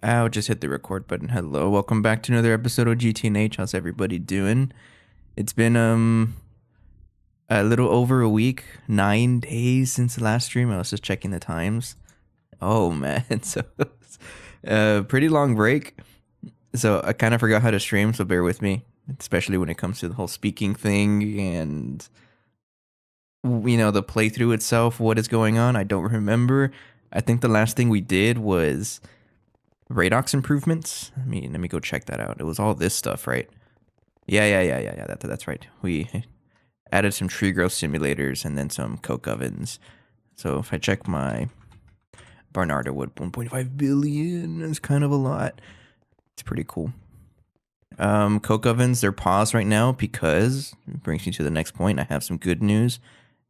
I'll just hit the record button. Hello, welcome back to another episode of GTNH. How's everybody doing? It's been a little over a week, 9 days since the last stream. I was just checking the times. Oh man, so pretty long break. So I kind of forgot how to stream, so bear with me, especially when it comes to the whole speaking thing and the playthrough itself. What is going on? I don't remember. I think the last thing we did was Radox improvements. Let me go check that out. It was all this stuff, right? Yeah. That's right. We added some tree growth simulators and then some coke ovens. So if I check my Barnardo wood, 1.5 billion is kind of a lot. It's pretty cool. Coke ovens, they're paused right now because it brings me to the next point. I have some good news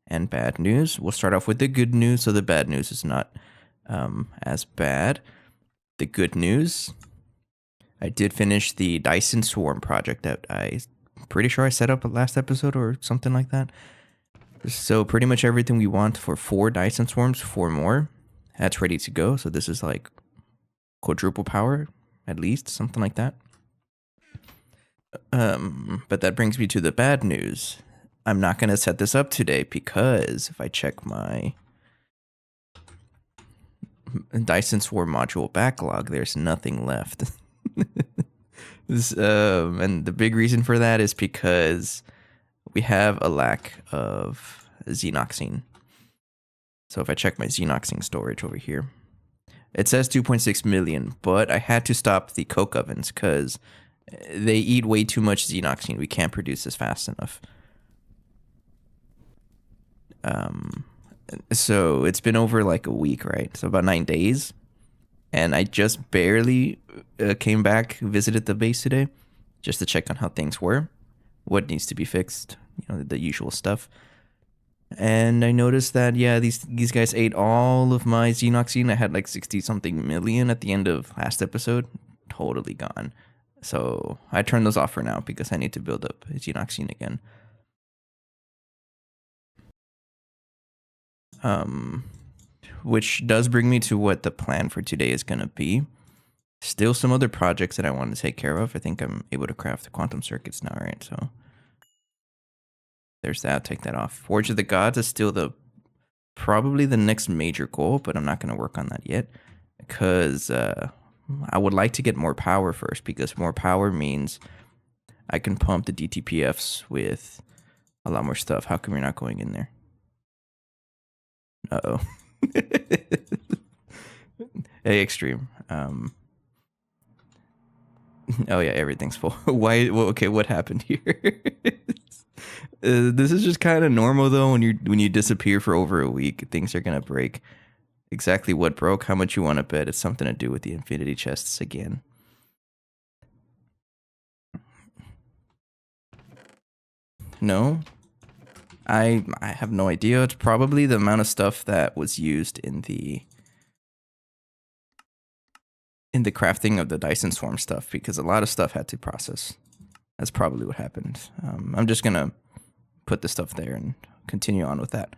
and bad news. We'll start off with the good news, so the bad news is not as bad. The good news, I did finish the Dyson Swarm project that I'm pretty sure I set up last episode or something like that. So pretty much everything we want for 4 Dyson Swarms, 4 more, that's ready to go. So this is like quadruple power, at least, something like that. But that brings me to the bad news. I'm not going to set this up today because if I check my Dyson Swarm module backlog, there's nothing left. And the big reason for that is because we have a lack of xenoxine. So if I check my xenoxine storage over here, it says 2.6 million, but I had to stop the coke ovens because they eat way too much xenoxine. We can't produce this fast enough. So it's been over like a week, right? So about 9 days. And I just barely came back, visited the base today, just to check on how things were, what needs to be fixed, the usual stuff. And I noticed that, yeah, these guys ate all of my xenoxine. I had like 60 something million at the end of last episode, totally gone. So I turned those off for now because I need to build up xenoxine again. Which does bring me to what the plan for today is going to be. Still some other projects that I want to take care of. I think I'm able to craft the quantum circuits now, right? So there's that. Take that off. Forge of the Gods is still probably the next major goal, but I'm not going to work on that yet because I would like to get more power first, because more power means I can pump the DTPFs with a lot more stuff. How come you're not going in there? Uh-oh. Hey, Extreme. Oh yeah, everything's full. Why? Well, okay, what happened here? This is just kind of normal though. When you disappear for over a week, things are gonna break. Exactly what broke? How much you want to bet? It's something to do with the infinity chests again. No, I have no idea. It's probably the amount of stuff that was used in the crafting of the Dyson Swarm stuff, because a lot of stuff had to process. That's probably what happened. I'm just gonna put the stuff there and continue on with that.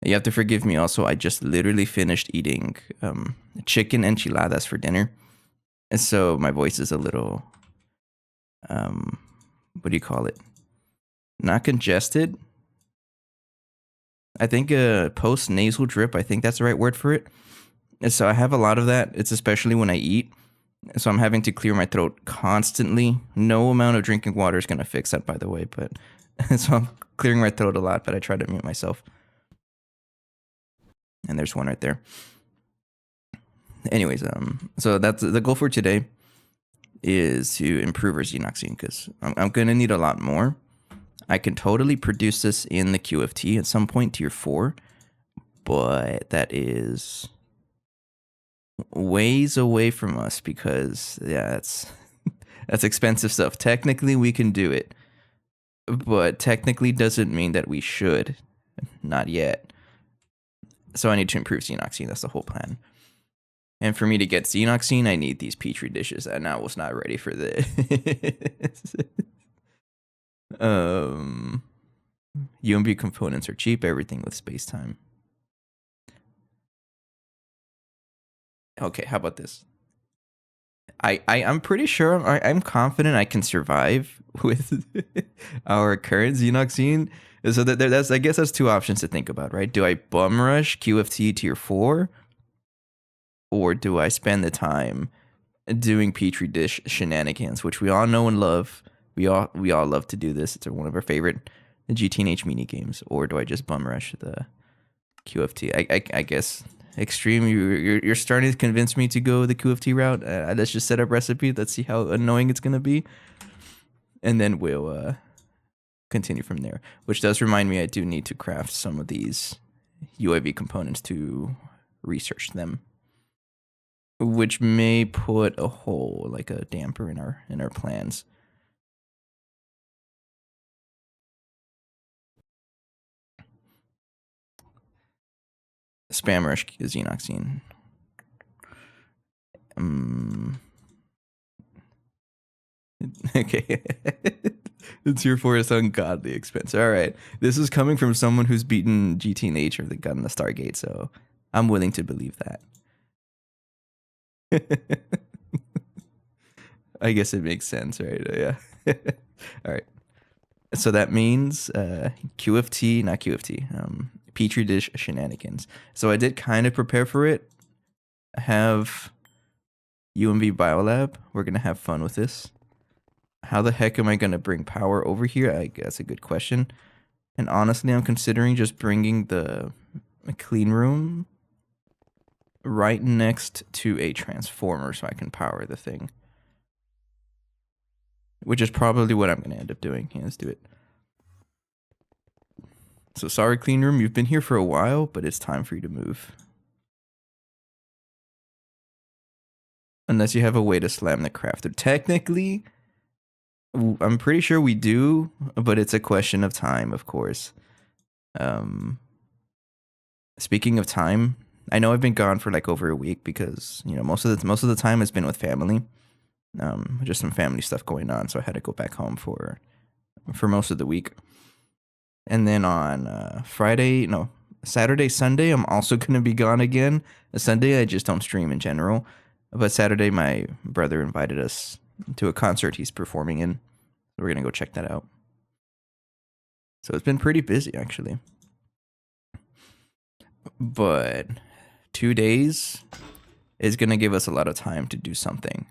You have to forgive me also, I just literally finished eating chicken enchiladas for dinner. And so my voice is a little, what do you call it? Not congested. I think post nasal drip, I think that's the right word for it. And so I have a lot of that. It's especially when I eat. So I'm having to clear my throat constantly. No amount of drinking water is going to fix that, by the way. But so I'm clearing my throat a lot, but I try to mute myself. And there's one right there. Anyways, so that's the goal for today, is to improve our xenoxine, because I'm going to need a lot more. I can totally produce this in the QFT at some point, tier 4, but that is ways away from us because, yeah, that's expensive stuff. Technically, we can do it, but technically doesn't mean that we should. Not yet. So I need to improve xenoxine. That's the whole plan. And for me to get xenoxine, I need these petri dishes, and I was not ready for this. UMB components are cheap. Everything with space time. Okay, how about this? I'm pretty sure I'm confident I can survive with our current Xenox scene. So that's I guess that's two options to think about, right? Do I bum rush QFT tier 4, or do I spend the time doing Petri dish shenanigans, which we all know and love? We all love to do this. It's one of our favorite GTNH mini games. Or do I just bum rush the QFT? I guess extreme. You're starting to convince me to go the QFT route. Let's just set up recipe. Let's see how annoying it's gonna be, and then we'll continue from there. Which does remind me, I do need to craft some of these UAV components to research them, which may put a hole, like a damper, in our plans. Spam rush Xenoxine. Okay. It's here for its ungodly expense. All right. This is coming from someone who's beaten GTNH or that got in the Stargate, so I'm willing to believe that. I guess it makes sense, right? Yeah. All right. So that means QFT, not QFT, Petri dish shenanigans. So I did kind of prepare for it. I have UMV Biolab. We're going to have fun with this. How the heck am I going to bring power over here? I guess that's a good question. And honestly, I'm considering just bringing the clean room right next to a transformer so I can power the thing. Which is probably what I'm going to end up doing. Yeah, let's do it. So sorry, clean room, you've been here for a while, but it's time for you to move. Unless you have a way to slam the crafter. Technically, I'm pretty sure we do, but it's a question of time, of course. Speaking of time, I know I've been gone for like over a week because, you know, most of the time has been with family. Just some family stuff going on, so I had to go back home for most of the week. And then on Saturday, Sunday, I'm also going to be gone again. Sunday, I just don't stream in general. But Saturday, my brother invited us to a concert he's performing in. So we're going to go check that out. So it's been pretty busy, actually. But 2 days is going to give us a lot of time to do something.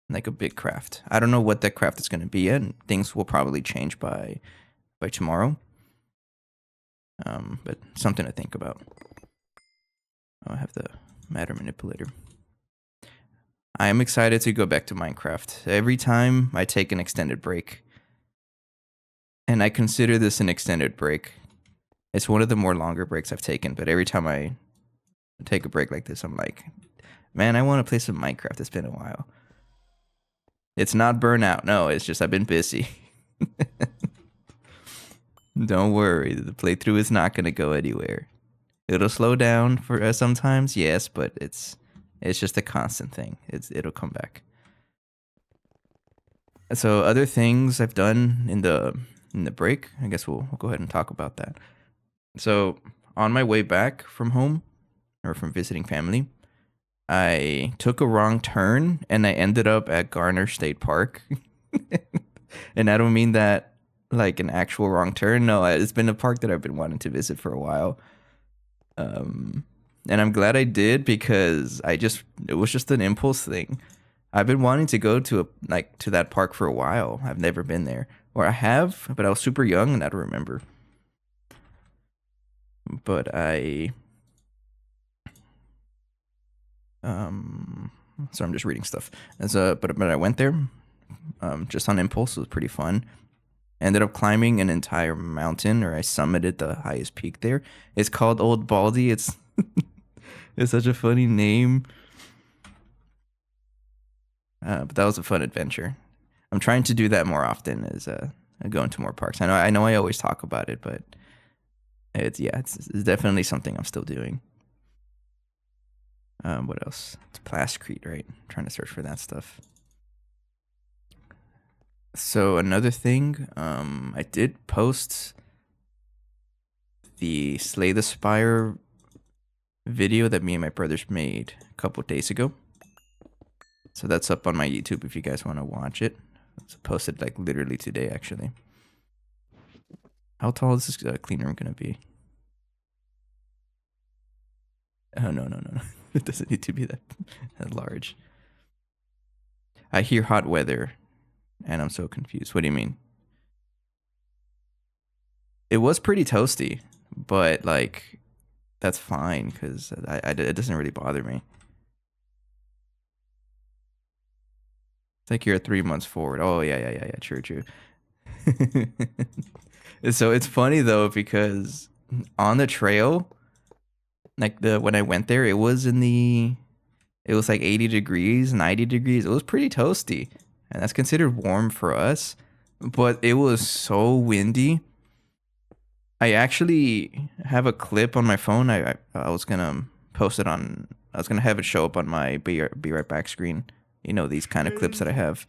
Like a big craft. I don't know what that craft is going to be yet. Things will probably change by tomorrow. But something to think about. I have the matter manipulator. I am excited to go back to Minecraft. Every time I take an extended break, and I consider this an extended break. It's one of the more longer breaks I've taken, but every time I take a break like this, I'm like, man, I want to play some Minecraft. It's been a while. It's not burnout. No, it's just I've been busy. Don't worry. The playthrough is not going to go anywhere. It'll slow down for sometimes, yes, but it's just a constant thing. It'll come back. So other things I've done in the break, I guess we'll go ahead and talk about that. So on my way back from home, or from visiting family, I took a wrong turn and I ended up at Garner State Park. And I don't mean that like an actual wrong turn. No, it's been a park that I've been wanting to visit for a while. And I'm glad I did because it was just an impulse thing. I've been wanting to go to that park for a while. I've never been there. Or I have, but I was super young and I don't remember. But so I'm just reading stuff. But I went there just on impulse. It was pretty fun. Ended up climbing an entire mountain, or I summited the highest peak there. It's called Old Baldy. It's it's such a funny name. But that was a fun adventure. I'm trying to do that more often as I go into more parks. I know I always talk about it, but it's definitely something I'm still doing. What else? It's Plascrete, right? I'm trying to search for that stuff. So another thing, I did post the Slay the Spire video that me and my brothers made a couple days ago. So that's up on my YouTube if you guys want to watch it. It's posted like literally today, actually. How tall is this clean room gonna be? Oh, no. It doesn't need to be that large. I hear hot weather, and I'm so confused. What do you mean? It was pretty toasty, but like that's fine because it doesn't really bother me. It's like you're 3 months forward. Oh yeah. True. So it's funny though because on the trail, like when I went there, it was like 80 degrees, 90 degrees. It was pretty toasty, and that's considered warm for us. But it was so windy. I actually have a clip on my phone. I was gonna post it on. I was gonna have it show up on my be right back screen. You know, these kind of clips that I have.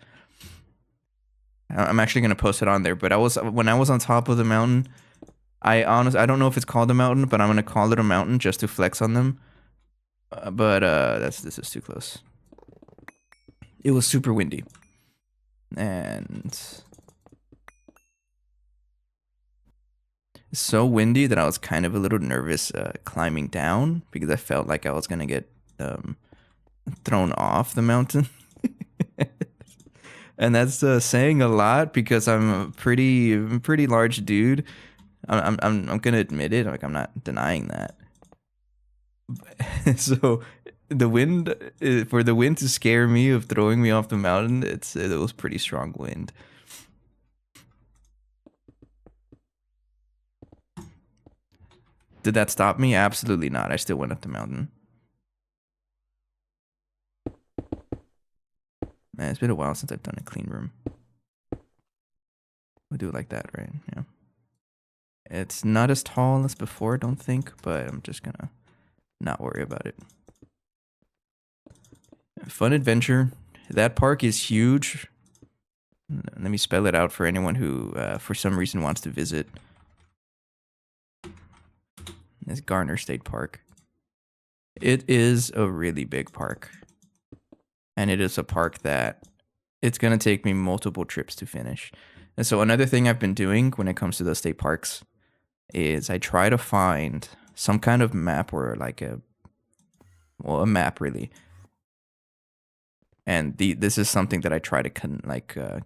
I'm actually gonna post it on there. But when I was on top of the mountain. I don't know if it's called a mountain, but I'm gonna call it a mountain just to flex on them. But this is too close. It was super windy, and so windy that I was kind of a little nervous climbing down because I felt like I was gonna get thrown off the mountain. And that's saying a lot because I'm a pretty large dude. I'm gonna admit it. Like I'm not denying that. So the wind for the wind to scare me of throwing me off the mountain, it was pretty strong wind. Did that stop me? Absolutely not. I still went up the mountain. Man, it's been a while since I've done a clean room. We'll do it like that, right? Yeah. It's not as tall as before, I don't think, but I'm just gonna not worry about it. Fun adventure. That park is huge. Let me spell it out for anyone who, for some reason, wants to visit. It's Garner State Park. It is a really big park. And it is a park that it's going to take me multiple trips to finish. And so another thing I've been doing when it comes to those state parks is I try to find some kind of map or like a map really. And this is something that I try to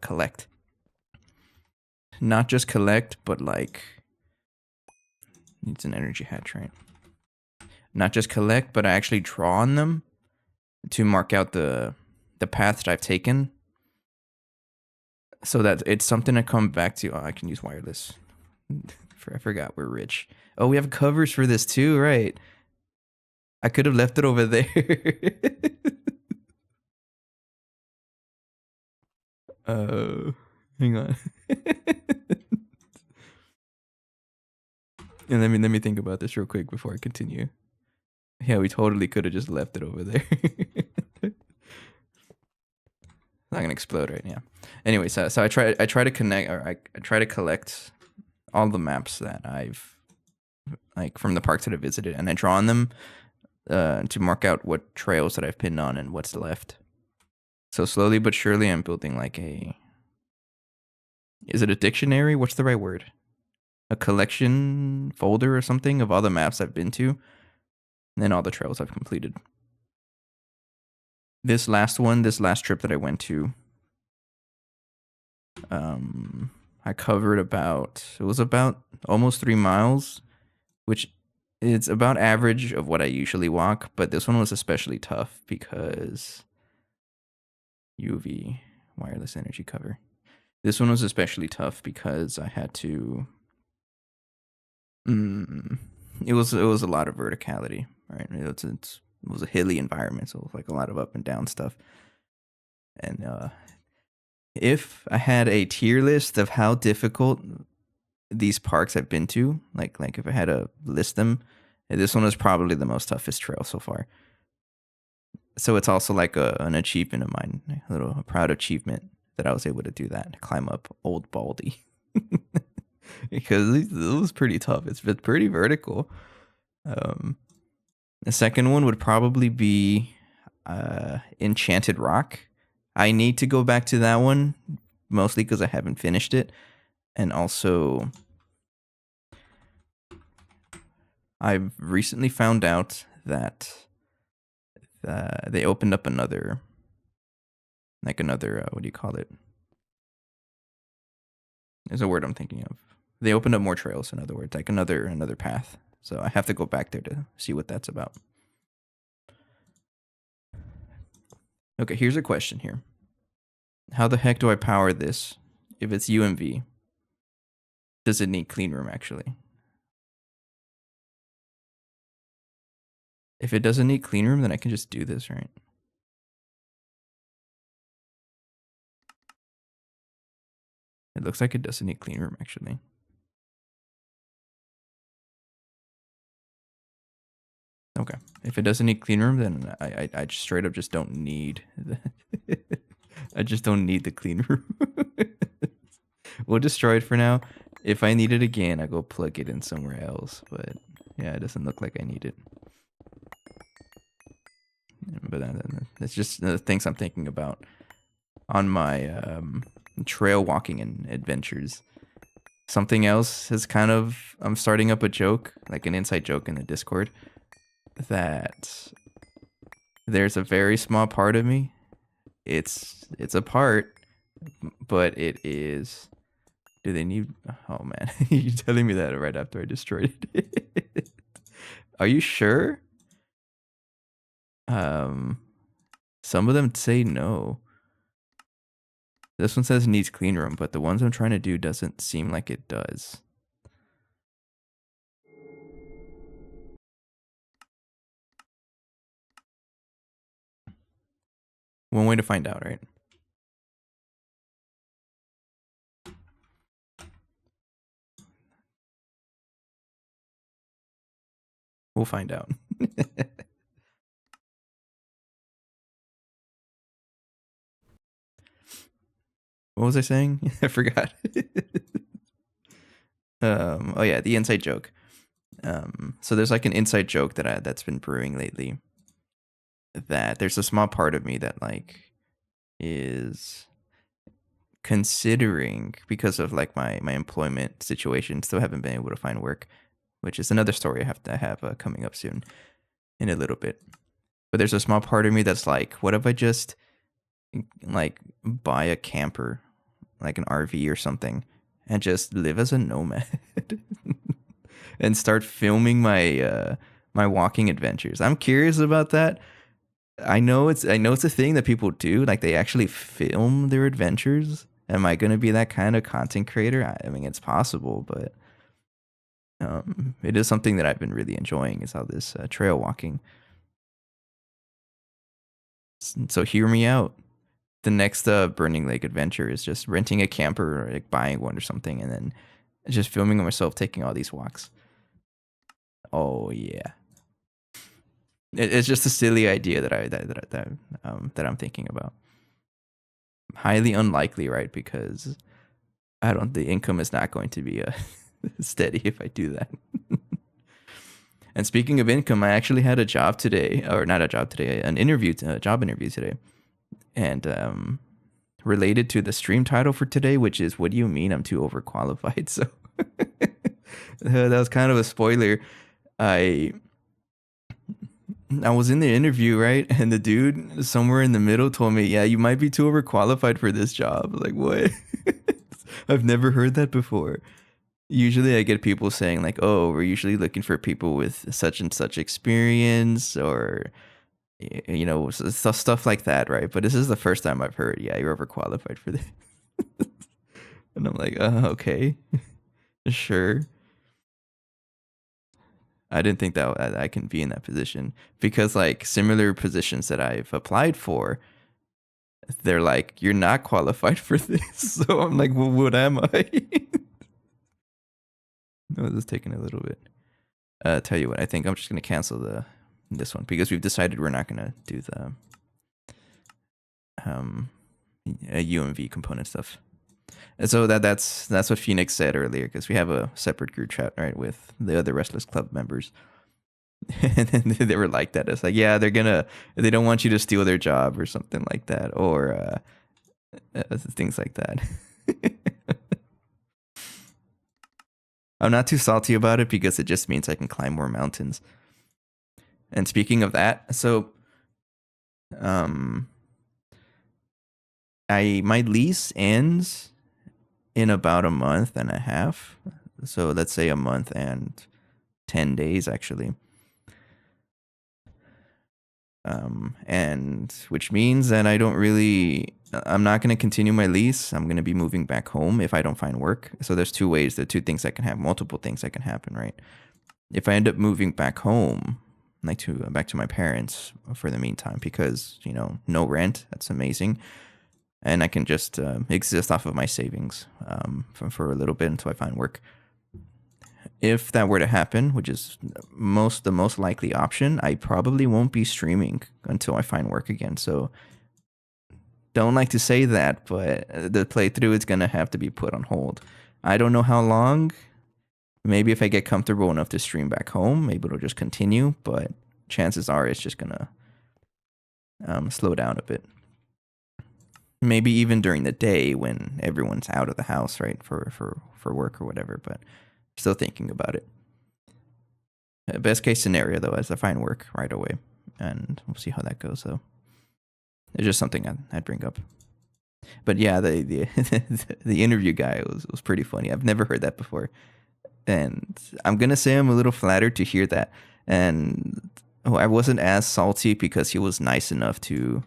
collect. Not just collect, but like needs an energy hatch, right? Not just collect, but I actually draw on them to mark out the path that I've taken, so that it's something to come back to. Oh, I can use wireless. I forgot we're rich. Oh, we have covers for this too, right? I could have left it over there. Hang on. And let me think about this real quick before I continue. Yeah, we totally could have just left it over there. Not gonna explode right now. Anyway, so I try to connect, or I try to collect all the maps that I've like from the parks that I visited, and I draw on them to mark out what trails that I've pinned on and what's left. So slowly but surely, I'm building like is it a dictionary? What's the right word? A collection folder or something of all the maps I've been to, and then all the trails I've completed. This last trip that I went to, I covered it was about almost 3 miles, which is about average of what I usually walk, but this one was especially tough because UV wireless energy cover. This one was especially tough because I had to. It was a lot of verticality, right? It was a hilly environment, so it was like a lot of up and down stuff. And if I had a tier list of how difficult these parks I've been to, like if I had to list them, this one was probably the most toughest trail so far. So it's also like an achievement of mine, a proud achievement that I was able to do that, to climb up Old Baldy. Because it was pretty tough. It's pretty vertical. The second one would probably be Enchanted Rock. I need to go back to that one, mostly because I haven't finished it. And also, I've recently found out that they opened up another, what do you call it? There's a word I'm thinking of. They opened up more trails, in other words, like another path. So I have to go back there to see what that's about. Okay, here's a question here. How the heck do I power this if it's UMV? Does it need clean room, actually? If it doesn't need clean room, then I can just do this, right? It looks like it doesn't need clean room, actually. Okay. If it doesn't need clean room, then I just straight up just don't need I just don't need the clean room. We'll destroy it for now. If I need it again, I go plug it in somewhere else. But yeah, it doesn't look like I need it. But that's just the things I'm thinking about on my trail walking and adventures. Something else is kind of, I'm starting up a joke, like an inside joke in the Discord, that there's a very small part of me. It's a part, but it is. Do they need? Oh man, you're telling me that right after I destroyed it. Are you sure? Some of them say no. This one says needs clean room, but the ones I'm trying to do doesn't seem like it does. One way to find out, right? We'll find out. What was I saying? I forgot. Oh yeah, the inside joke. So there's like an inside joke that's been brewing lately. That there's a small part of me that like is considering, because of like my employment situation, still haven't been able to find work, which is another story I have coming up soon in a little bit. But there's a small part of me that's like, what if I just like buy a camper, like an RV or something, and just live as a nomad and start filming my my walking adventures. I'm curious about that. I know it's a thing that people do, like they actually film their adventures. Am I going to be that kind of content creator? I mean, it's possible, but it is something that I've been really enjoying, is how this trail walking. So hear me out. The next Burning Lake adventure is just renting a camper or like buying one or something, and then just filming myself taking all these walks. Oh yeah, it's just a silly idea that I'm thinking about. Highly unlikely, right? Because the income is not going to be steady if I do that. And speaking of income, I actually had a job today, or not a job today, an interview, job interview today, and related to the stream title for today, which is "What do you mean I'm too overqualified?" So that was kind of a spoiler. I was in the interview, right? And the dude somewhere in the middle told me, yeah, you might be too overqualified for this job. Like, what? I've never heard that before. Usually I get people saying like, oh, we're usually looking for people with such and such experience, or, you know, stuff like that, right? But this is the first time I've heard, yeah, you're overqualified for this. And I'm like, okay, sure. I didn't think that I can be in that position, because like similar positions that I've applied for, they're like, you're not qualified for this. So I'm like, well, what am I? No, this is taking a little bit. Tell you what, I think I'm just gonna cancel this one, because we've decided we're not gonna do the UMV component stuff. And so that's what Phoenix said earlier, because we have a separate group chat, right, with the other Restless Club members. And then they were like that. It's like, yeah, they don't want you to steal their job or something like that, or things like that. I'm not too salty about it because it just means I can climb more mountains. And speaking of that, so um, my lease ends in about a month and a half. So let's say a month and 10 days actually. And which means that I'm not going to continue my lease. I'm going to be moving back home if I don't find work. So there's two ways, the two things that can happen, multiple things that can happen, right? If I end up moving back home, back to my parents for the meantime, because, no rent, that's amazing. And I can just exist off of my savings for a little bit until I find work. If that were to happen, which is the most likely option, I probably won't be streaming until I find work again. So don't like to say that, but the playthrough is going to have to be put on hold. I don't know how long. Maybe if I get comfortable enough to stream back home, maybe it'll just continue, but chances are it's just going to slow down a bit. Maybe even during the day when everyone's out of the house, right, for work or whatever, but still thinking about it. Best case scenario, though, is I find work right away, and we'll see how that goes, though. It's just something I'd bring up. But yeah, the the interview guy was pretty funny. I've never heard that before. And I'm going to say I'm a little flattered to hear that. And I wasn't as salty because he was nice enough to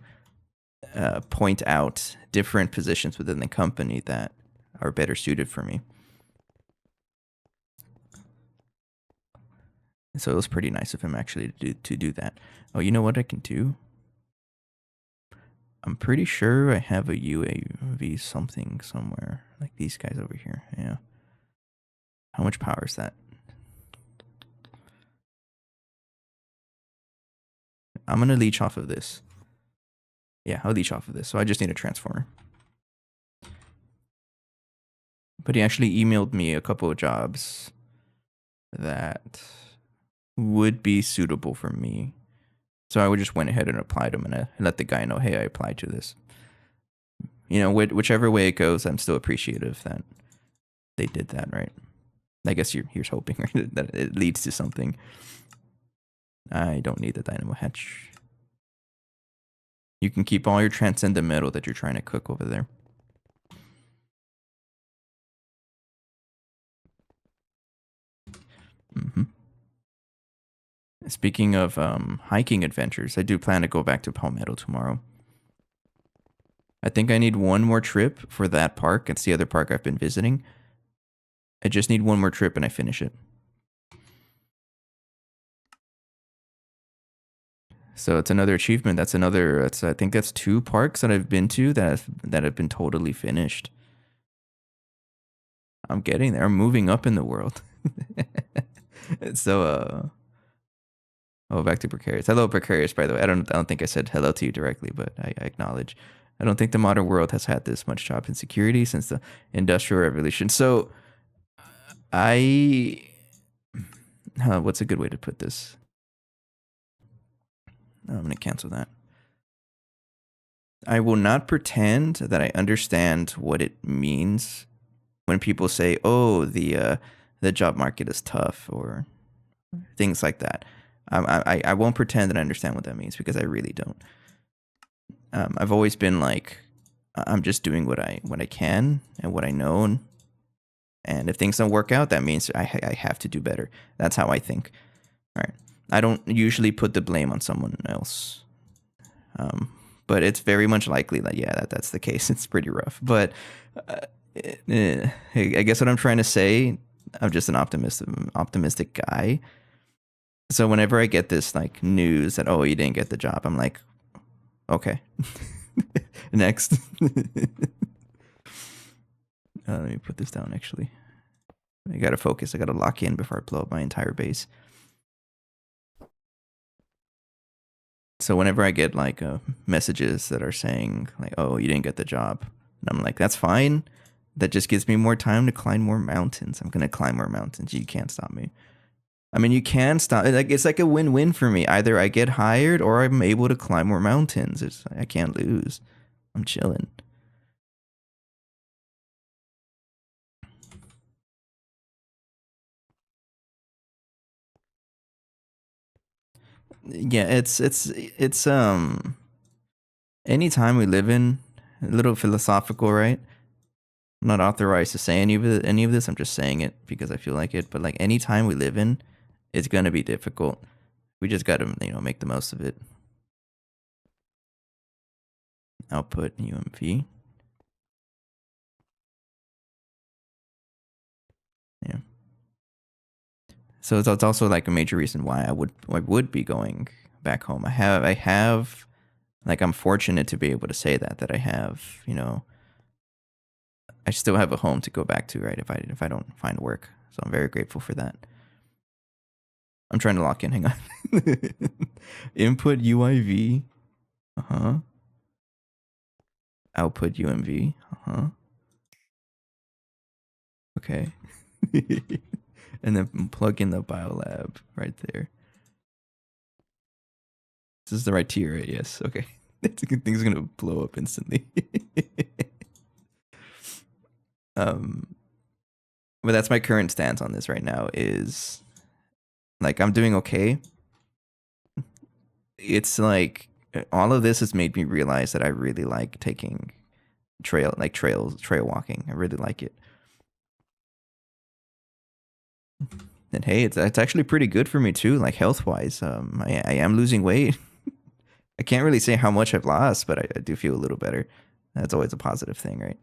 point out different positions within the company that are better suited for me. So it was pretty nice of him actually to do that. Oh, you know what I can do? I'm pretty sure I have a UAV something somewhere. Like these guys over here. Yeah. How much power is that? I'm going to leech off of this. Yeah, I'll leech off of this. So I just need a transformer. But he actually emailed me a couple of jobs that would be suitable for me. So I would just went ahead and applied them and I let the guy know, hey, I applied to this. Whichever way it goes, I'm still appreciative that they did that, right? I guess you're hoping that it leads to something. I don't need the dynamo hatch. You can keep all your transcendent metal that you're trying to cook over there. Mm-hmm. Speaking of hiking adventures, I do plan to go back to Palmetto tomorrow. I think I need one more trip for that park. It's the other park I've been visiting. I just need one more trip and I finish it. So it's another achievement. I think that's 2 parks that I've been to that have been totally finished. I'm getting there. I'm moving up in the world. So back to Precarious. Hello, Precarious, by the way. I don't think I said hello to you directly, but I acknowledge. I don't think the modern world has had this much job insecurity since the Industrial Revolution. So what's a good way to put this? I'm going to cancel that. I will not pretend that I understand what it means when people say, "Oh, the job market is tough," or things like that. I won't pretend that I understand what that means because I really don't. I've always been like, I'm just doing what I can and what I know, and if things don't work out, that means I have to do better. That's how I think. All right. I don't usually put the blame on someone else. But it's very much likely that that's the case. It's pretty rough. But I guess what I'm trying to say, I'm just an optimistic guy. So whenever I get this like news that, oh, you didn't get the job, I'm like, okay, next. Let me put this down actually. I gotta focus. I gotta lock in before I blow up my entire base. So whenever I get like messages that are saying like, "Oh, you didn't get the job," and I'm like, "That's fine. That just gives me more time to climb more mountains. I'm gonna climb more mountains. You can't stop me." I mean, you can stop. Like it's like a win-win for me. Either I get hired or I'm able to climb more mountains. I can't lose. I'm chilling. Yeah, it's any time we live in, a little philosophical, right? I'm not authorized to say any of this. I'm just saying it because I feel like it. But like any time we live in, it's gonna be difficult. We just gotta make the most of it. Output UMV. Yeah. So it's also like a major reason why I would be going back home. I have like I'm fortunate to be able to say that I have I still have a home to go back to, right? If I don't find work, so I'm very grateful for that. I'm trying to lock in. Hang on. Input UIV. Uh huh. Output UMV. Uh huh. Okay. And then plug in the biolab right there. This is the right tier, right? Yes. Okay. Thing's gonna blow up instantly. But that's my current stance on this right now. Is like I'm doing okay. It's like all of this has made me realize that I really like taking trail walking. I really like it. And hey, it's actually pretty good for me too, like health wise. I am losing weight. I can't really say how much I've lost, but I do feel a little better. That's always a positive thing, right?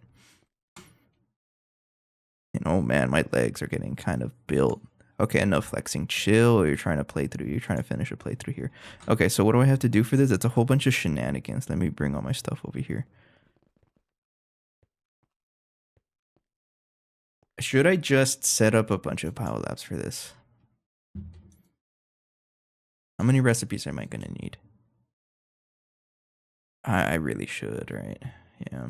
And oh man, my legs are getting kind of built. Okay, enough flexing. Chill, or you're trying to play through. You're trying to finish a playthrough here. Okay, so what do I have to do for this? It's a whole bunch of shenanigans. Let me bring all my stuff over here. Should I just set up a bunch of power labs for this? How many recipes am I going to need? I really should, right? Yeah.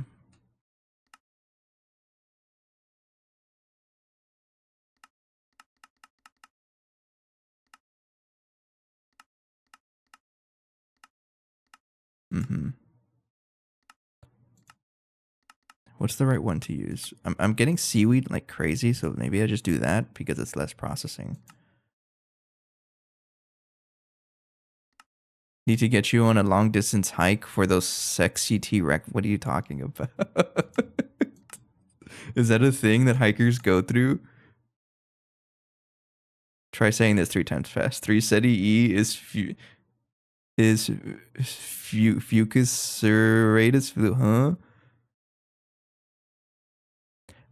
Mm-hmm. What's the right one to use? I'm getting seaweed like crazy, so maybe I just do that because it's less processing. Need to get you on a long distance hike for those sexy T-Rex. What are you talking about? Is that a thing that hikers go through? Try saying this 3 times fast. 3 SETI E is fucus serratus, huh?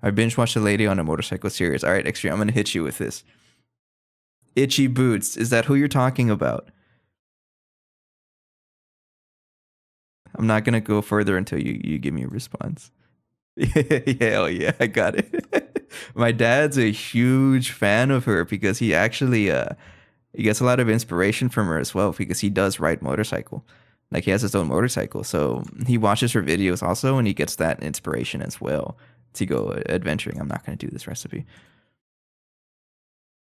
I binge watched a lady on a motorcycle series. All right, Extreme, I'm gonna hit you with this. Itchy Boots. Is that who you're talking about? I'm not gonna go further until you give me a response. Hell yeah, I got it. My dad's a huge fan of her because he actually he gets a lot of inspiration from her as well because he does ride motorcycle. Like he has his own motorcycle. So he watches her videos also and he gets that inspiration as well to go adventuring. I'm not gonna do this recipe.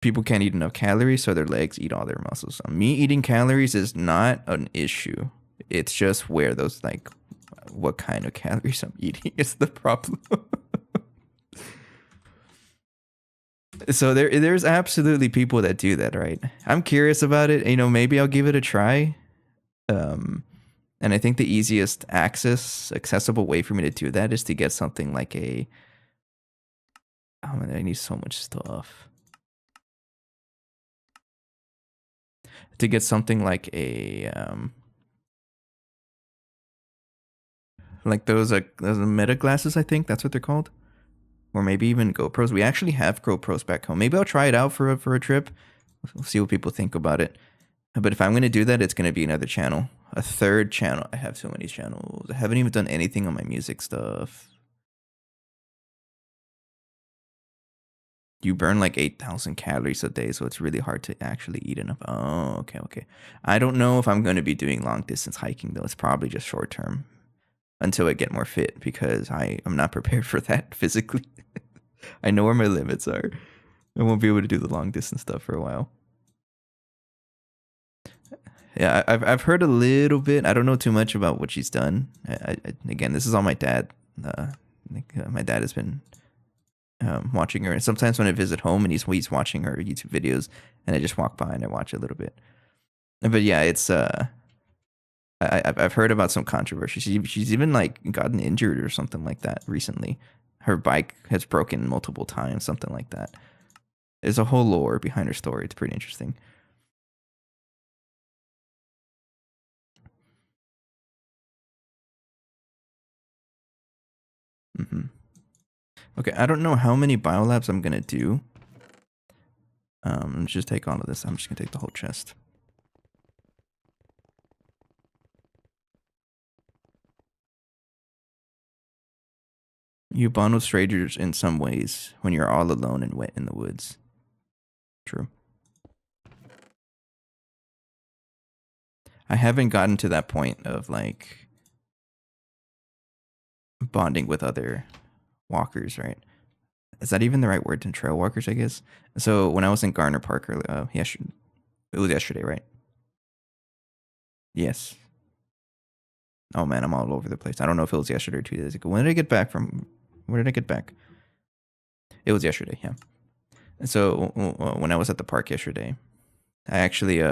People can't eat enough calories, so their legs eat all their muscles. So me eating calories is not an issue. It's just where those like what kind of calories I'm eating is the problem. So there's absolutely people that do that, right? I'm curious about it. Maybe I'll give it a try. And I think the easiest accessible way for me to do that is to get something like a. Oh man, I need so much stuff. To get something like a like those meta glasses, I think that's what they're called, or maybe even GoPros. We actually have GoPros back home. Maybe I'll try it out for a trip. We'll see what people think about it. But if I'm gonna do that, it's gonna be another channel, a third channel. I have so many channels. I haven't even done anything on my music stuff. You burn like 8,000 calories a day, so it's really hard to actually eat enough. Oh, okay. I don't know if I'm gonna be doing long distance hiking though. It's probably just short term until I get more fit because I'm not prepared for that physically. I know where my limits are. I won't be able to do the long distance stuff for a while. Yeah, I've heard a little bit. I don't know too much about what she's done. Again, this is all my dad. My dad has been watching her, and sometimes when I visit home and he's watching her YouTube videos, and I just walk by and I watch a little bit. But yeah, it's I've heard about some controversy. She's even like gotten injured or something like that recently. Her bike has broken multiple times, something like that. There's a whole lore behind her story. It's pretty interesting. hmm Okay, I don't know how many biolabs I'm gonna do. Let's just take all of this. I'm just gonna take the whole chest. You bond with strangers in some ways when you're all alone and wet in the woods. True. I haven't gotten to that point of like bonding with other walkers, right? Is that even the right word? To trail walkers, I guess. So when I was in Garner Park earlier, it was yesterday, right? Yes. Oh man, I'm all over the place. I don't know if it was yesterday or 2 days ago. When did I get back from? Where did I get back? It was yesterday, yeah. So when I was at the park yesterday, I actually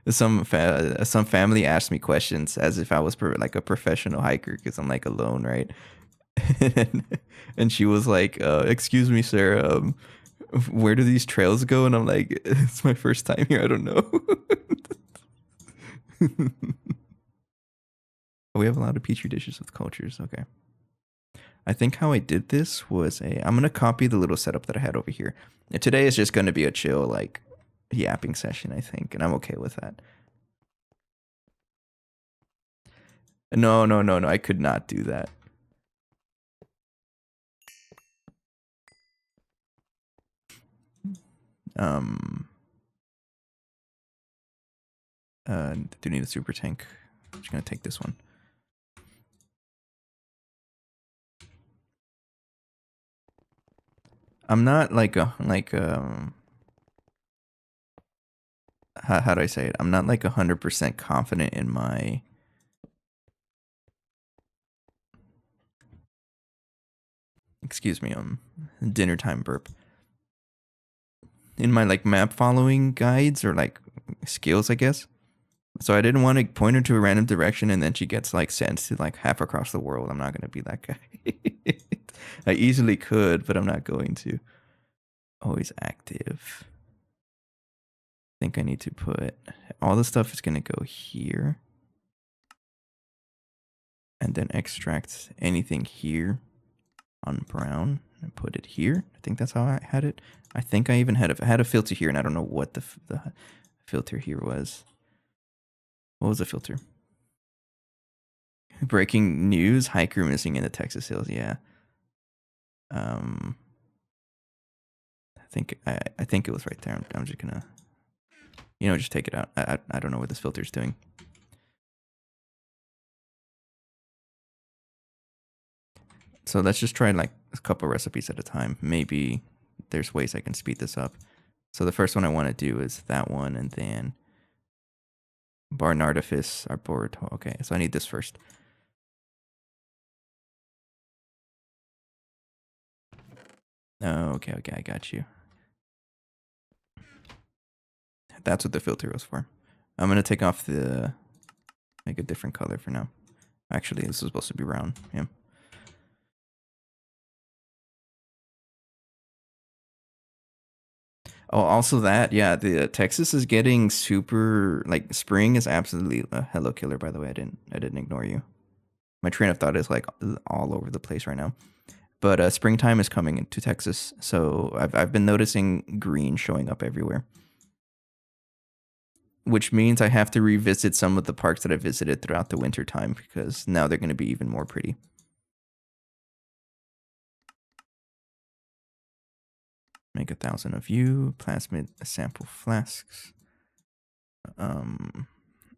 some family asked me questions as if I was like a professional hiker because I'm like alone, right? and she was like, "Excuse me, sir, where do these trails go?" And I'm like, "It's my first time here. I don't know." We have a lot of petri dishes with cultures. Okay. I think how I did this was I'm gonna copy the little setup that I had over here. And today is just gonna be a chill like yapping session, I think, and I'm okay with that. No, no, no, no. I could not do that. Um. Do need a super tank. I'm just gonna take this one. I'm not like how do I say it? I'm not like 100% confident in my. Excuse me, dinner time burp. In my like map following guides or like skills, I guess. So I didn't want to point her to a random direction and then she gets like sent to like half across the world. I'm not gonna be that guy. I easily could, but I'm not going to. Always active. I think I need to put all the stuff is gonna go here. And then extract anything here on brown and put it here. I think that's how I had it. I think I even had a filter here, and I don't know what the filter here was. What was the filter? Breaking news: hiker missing in the Texas hills. Yeah. Um, I think it was right there. I'm just gonna, just take it out. I don't know what this filter's doing. So let's just try like a couple recipes at a time. Maybe there's ways I can speed this up. So the first one I want to do is that one, and then Barn Artifice, our board. Okay, so I need this first. Oh, okay, I got you. That's what the filter was for. I'm gonna take off make a different color for now. Actually, this is supposed to be brown. Yeah. Oh, also that, yeah, the Texas is getting super like spring is absolutely a hello killer. By the way, I didn't ignore you. My train of thought is like all over the place right now. But springtime is coming into Texas, so I've been noticing green showing up everywhere, which means I have to revisit some of the parks that I visited throughout the winter time because now they're going to be even more pretty. Make 1,000 of you. Plasmid sample flasks.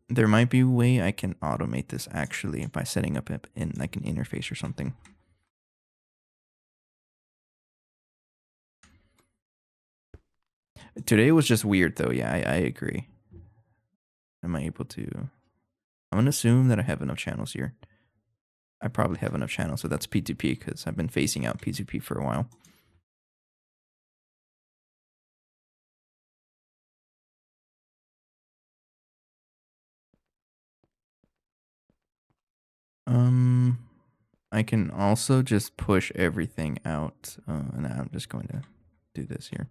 There might be a way I can automate this actually by setting up in like an interface or something. Today was just weird though. Yeah, I agree. am I able to? I'm gonna assume that I have enough channels here. I probably have enough channels, so that's P2P because I've been phasing out P2P for a while. I can also just push everything out, and I'm just going to do this here.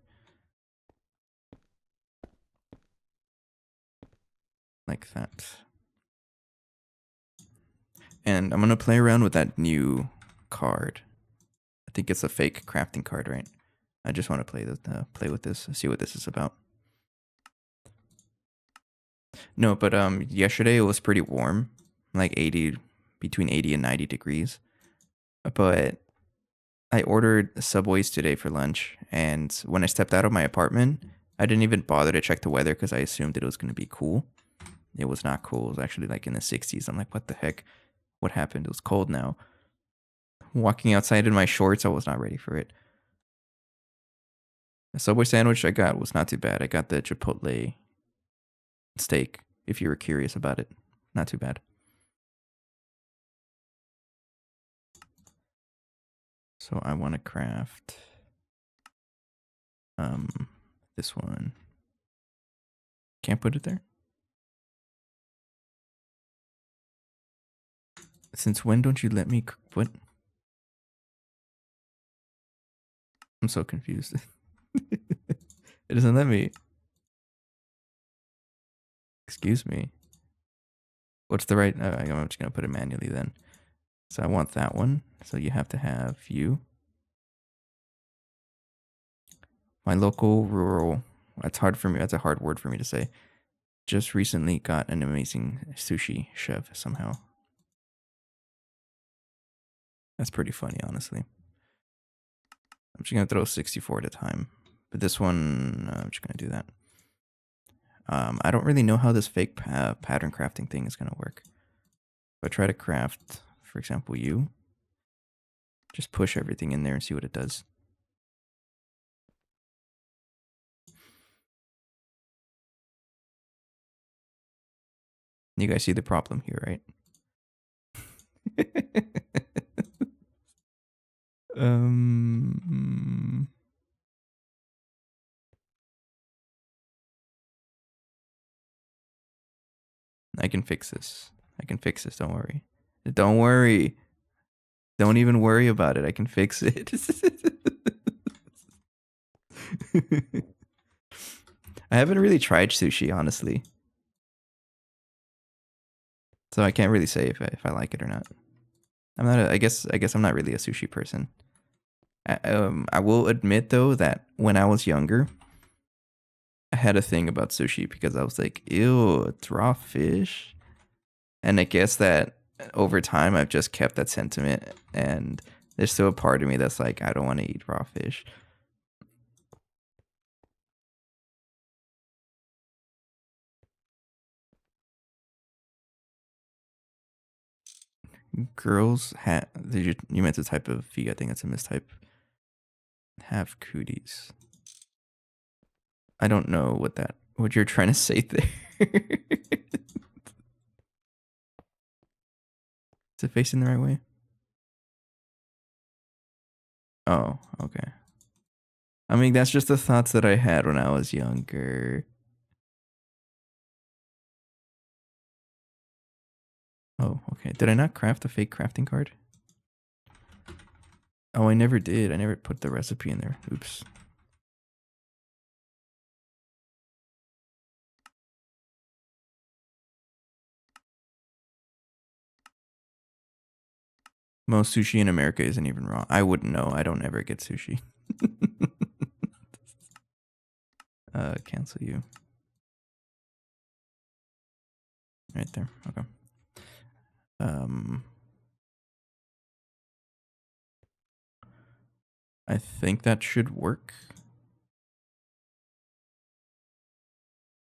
Like that. And I'm going to play around with that new card. I think it's a fake crafting card, right? I just want to play with this, see what this is about. No, but yesterday it was pretty warm, like between 80 and 90 degrees. But I ordered Subways today for lunch, and when I stepped out of my apartment, I didn't even bother to check the weather because I assumed it was going to be cool. It was not cool. It was actually like in the 60s. I'm like, what the heck? What happened? It was cold now. Walking outside in my shorts, I was not ready for it. The Subway sandwich I got was not too bad. I got the Chipotle steak, if you were curious about it. Not too bad. So I want to craft this one. Can't put it there? Since when don't you let me what? I'm so confused. It doesn't let me. Excuse me. What's the right? I'm just going to put it manually then. So I want that one. So you have to have you. My local rural. That's hard for me. That's a hard word for me to say. Just recently got an amazing sushi chef somehow. That's pretty funny, honestly. I'm just going to throw 64 at a time. But this one, I'm just going to do that. I don't really know how this fake pattern crafting thing is going to work. If I try to craft, for example, you, just push everything in there and see what it does. You guys see the problem here, right? I can fix this. Don't worry. Don't worry. Don't even worry about it. I can fix it. I haven't really tried sushi, honestly. So I can't really say if I like it or not. I'm not. I guess I'm not really a sushi person. I will admit though that when I was younger, I had a thing about sushi because I was like, ew, it's raw fish. And I guess that over time I've just kept that sentiment, and there's still a part of me that's like, I don't want to eat raw fish. Girls have, you meant the type of V, I think that's a mistype. Have cooties. I don't know what you're trying to say there. Is it facing the right way? Oh, okay. I mean, that's just the thoughts that I had when I was younger. Oh, okay. Did I not craft a fake crafting card? Oh, I never did. I never put the recipe in there. Oops. Most sushi in America isn't even raw. I wouldn't know. I don't ever get sushi. Cancel you. Right there. Okay. I think that should work.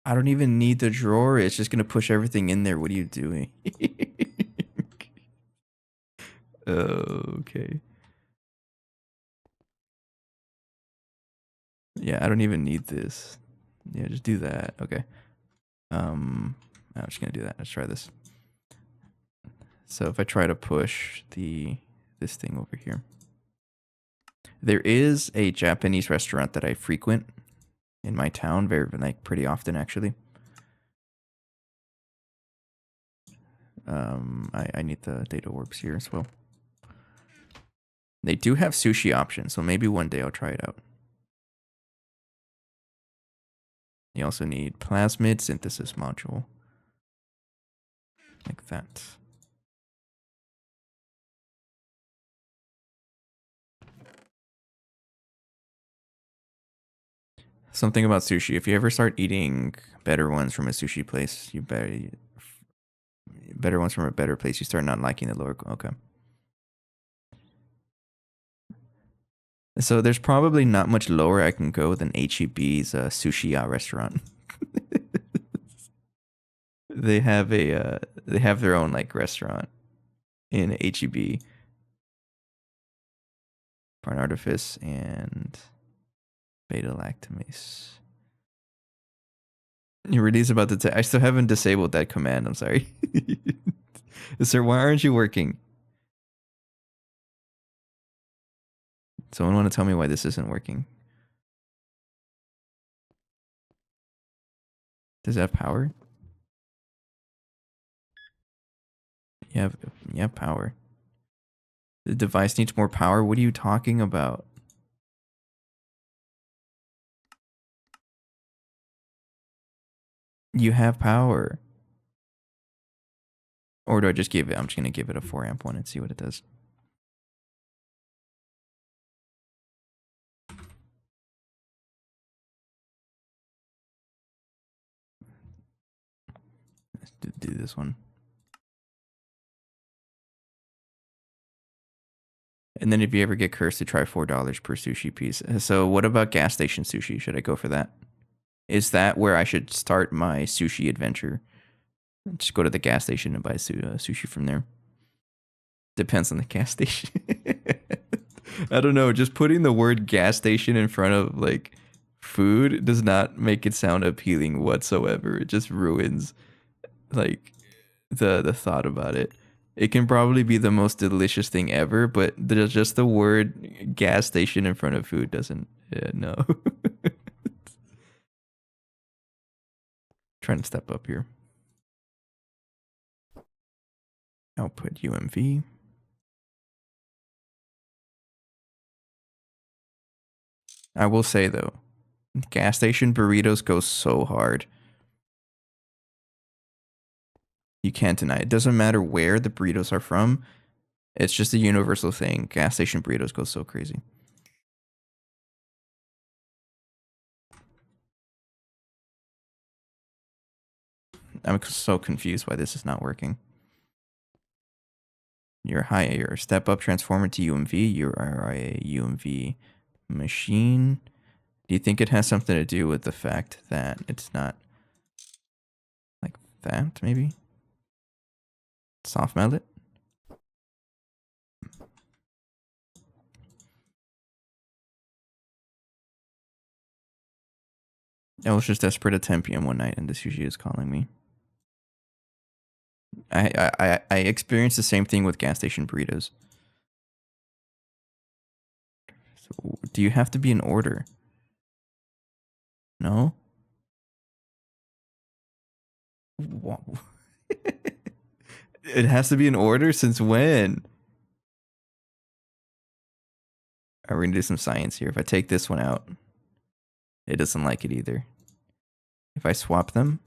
I don't even need the drawer. It's just gonna push everything in there. What are you doing? Okay. Yeah, I don't even need this. Yeah, just do that. Okay. I'm just gonna do that. Let's try this. So if I try to push this thing over here, there is a Japanese restaurant that I frequent in my town, pretty often actually. I need the data orbs here as well. They do have sushi options, so maybe one day I'll try it out. You also need plasmid synthesis module. Like that. Something about sushi. If you ever start eating better ones from a sushi place, better ones from a better place, you start not liking the lower. Okay. So there's probably not much lower I can go than HEB's sushi restaurant. They have their own like restaurant in HEB. Barn Artifice and beta lactamase. Rudy's about to I still haven't disabled that command. I'm sorry. Sir, why aren't you working? Someone want to tell me why this isn't working? Does that have power? You have power. The device needs more power? What are you talking about? You have power. Or do I just give it? I'm just going to give it a 4 amp one and see what it does. Let's do this one. And then if you ever get cursed, to try $4 per sushi piece. So what about gas station sushi? Should I go for that? Is that where I should start my sushi adventure? Just go to the gas station and buy sushi from there. Depends on the gas station. I don't know. Just putting the word gas station in front of like food does not make it sound appealing whatsoever. It just ruins like the thought about it. It can probably be the most delicious thing ever, but just the word gas station in front of food doesn't. Yeah, no. Trying to step up here. Output UMV. I will say though, gas station burritos go so hard. You can't deny it. It doesn't matter where the burritos are from. It's just a universal thing. Gas station burritos go so crazy. I'm so confused why this is not working. Your step up transformer to UMV. You are a UMV machine. Do you think it has something to do with the fact that it's not like that? Maybe soft mallet. I was just desperate at 10 p.m. one night, and the sushi is calling me. I experienced the same thing with gas station burritos. So, do you have to be in order? No. It has to be in order. Since when? All right, we're gonna do some science here. If I take this one out, it doesn't like it either. If I swap them,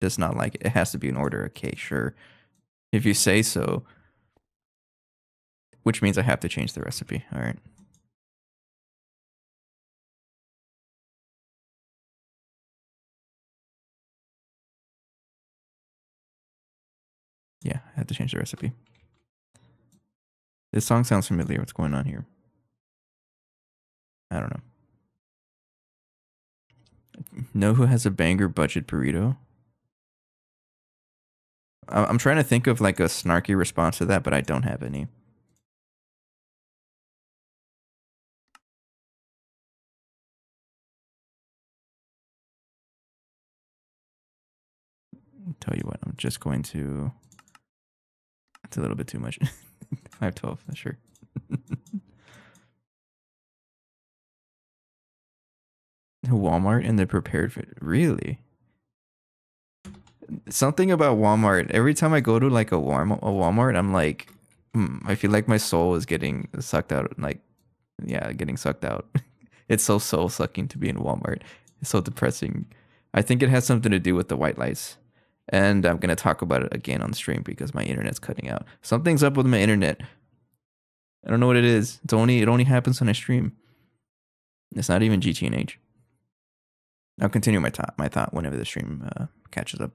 it does not like it. It has to be in order. Okay, sure. If you say so. Which means I have to change the recipe. All right. Yeah, I have to change the recipe. This song sounds familiar. What's going on here? I don't know. Know who has a banger budget burrito? I'm trying to think of like a snarky response to that, but I don't have any. Tell you what, I'm just going to. It's a little bit too much. 512, sure. Walmart and the prepared food. Really? Something about Walmart. Every time I go to like a Walmart, I'm like, I feel like my soul is getting sucked out. Like, yeah, getting sucked out. It's so soul sucking to be in Walmart. It's so depressing. I think it has something to do with the white lights. And I'm gonna talk about it again on stream because my internet's cutting out. Something's up with my internet. I don't know what it is. It only happens when I stream. It's not even GTNH. I'll continue my thought whenever the stream catches up.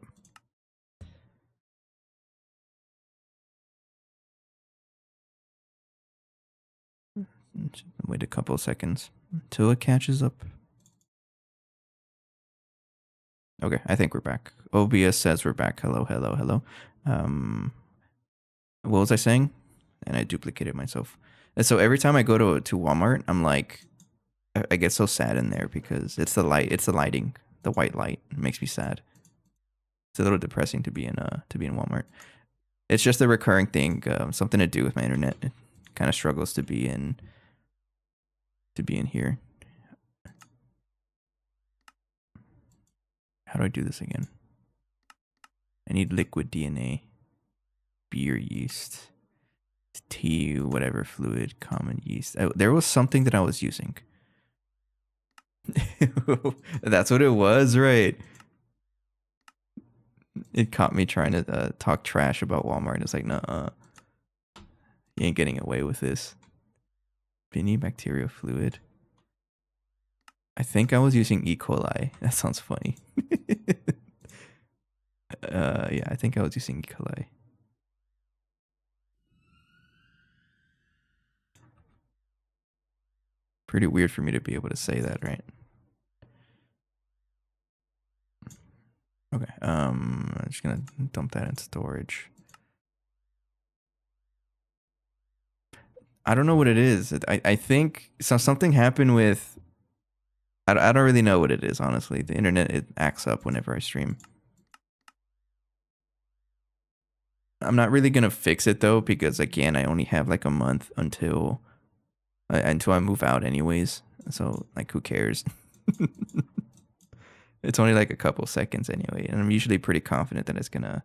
Wait a couple of seconds until it catches up. Okay, I think we're back. OBS says we're back. Hello, hello, hello. What was I saying? And I duplicated myself. And so every time I go to Walmart, I'm like, I get so sad in there because it's the light, it's the lighting, the white light. It makes me sad. It's a little depressing to be in Walmart. It's just a recurring thing, something to do with my internet. It kind of struggles to be in here. How do I do this again? I need liquid DNA, beer yeast, tea, whatever fluid, common yeast. There was something that I was using. That's what it was, right? It caught me trying to talk trash about Walmart. It's like, nah, you ain't getting away with this. Binny bacteria fluid. I think I was using E. coli. That sounds funny. Yeah, I think I was using E. coli. Pretty weird for me to be able to say that, right? Okay, I'm just gonna dump that in storage. I don't know what it is. I think something happened with. I don't really know what it is, honestly. The internet, it acts up whenever I stream. I'm not really gonna fix it though, because again, I only have like a month until I move out, anyways. So like, who cares? It's only like a couple seconds anyway, and I'm usually pretty confident that it's gonna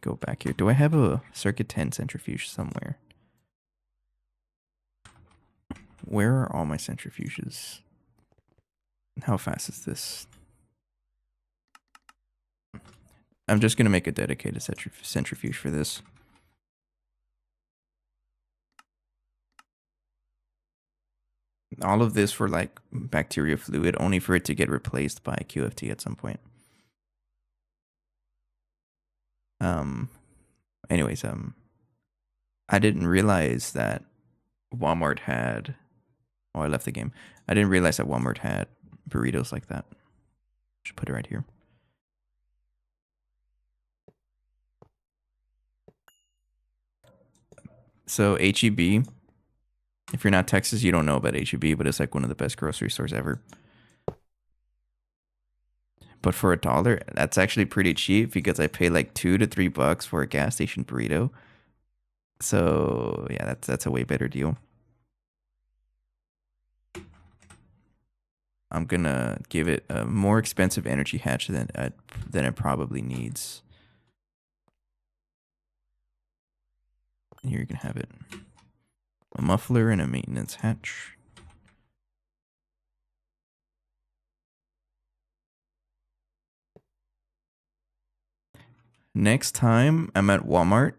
go back here. Do I have a circuit 10 centrifuge somewhere? Where are all my centrifuges? How fast is this? I'm just gonna make a dedicated centrifuge for this. All of this for like bacteria fluid, only for it to get replaced by QFT at some point. Anyways, I didn't realize that Walmart had. Oh, I left the game. I didn't realize that Walmart had burritos like that. Should put it right here. So HEB. If you're not Texas, you don't know about HEB, but it's like one of the best grocery stores ever. But for $1, that's actually pretty cheap because I pay like $2 to $3 for a gas station burrito. So yeah, that's a way better deal. I'm gonna give it a more expensive energy hatch than it probably needs. And here you can have it. A muffler and a maintenance hatch. Next time I'm at Walmart,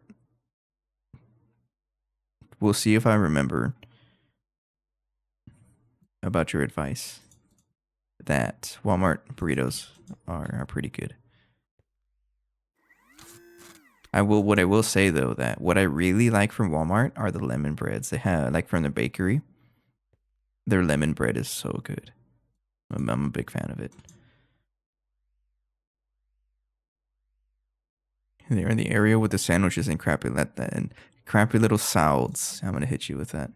we'll see if I remember about your advice that Walmart burritos are pretty good. What I will say though, that what I really like from Walmart are the lemon breads. They have, like, from the bakery, their lemon bread is so good. I'm a big fan of it. They're in the area with the sandwiches and crappy little salads. I'm gonna hit you with that.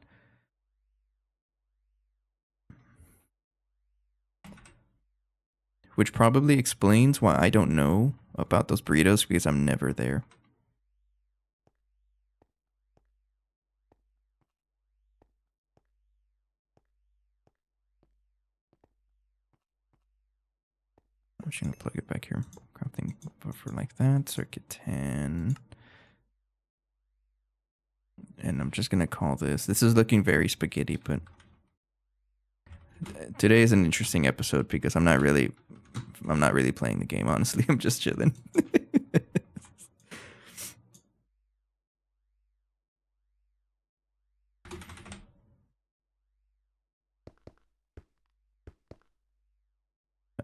which probably explains why I don't know about those burritos because I'm never there. I'm just gonna plug it back here. Crafting buffer like that. Circuit 10. And I'm just gonna call this. This is looking very spaghetti, but today is an interesting episode because I'm not really playing the game, honestly. I'm just chilling.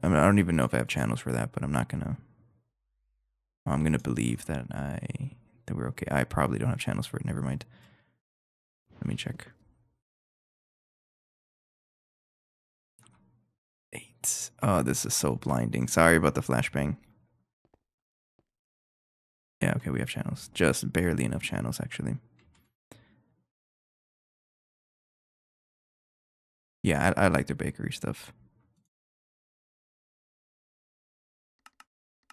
I mean, I don't even know if I have channels for that, but I'm not gonna. I'm gonna believe that we're okay. I probably don't have channels for it. Never mind. Let me check. 8. Oh, this is so blinding. Sorry about the flashbang. Yeah, okay, we have channels. Just barely enough channels, actually. Yeah, I like their bakery stuff.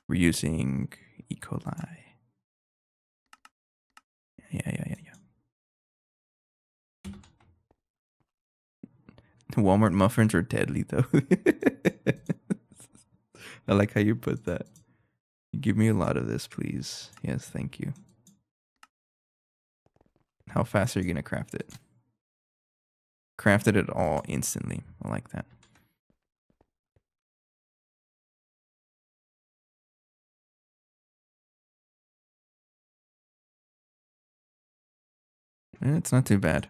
We're using E. coli. Yeah. Walmart muffins are deadly, though. I like how you put that. Give me a lot of this, please. Yes, thank you. How fast are you going to craft it? Craft it at all instantly. I like that. It's not too bad.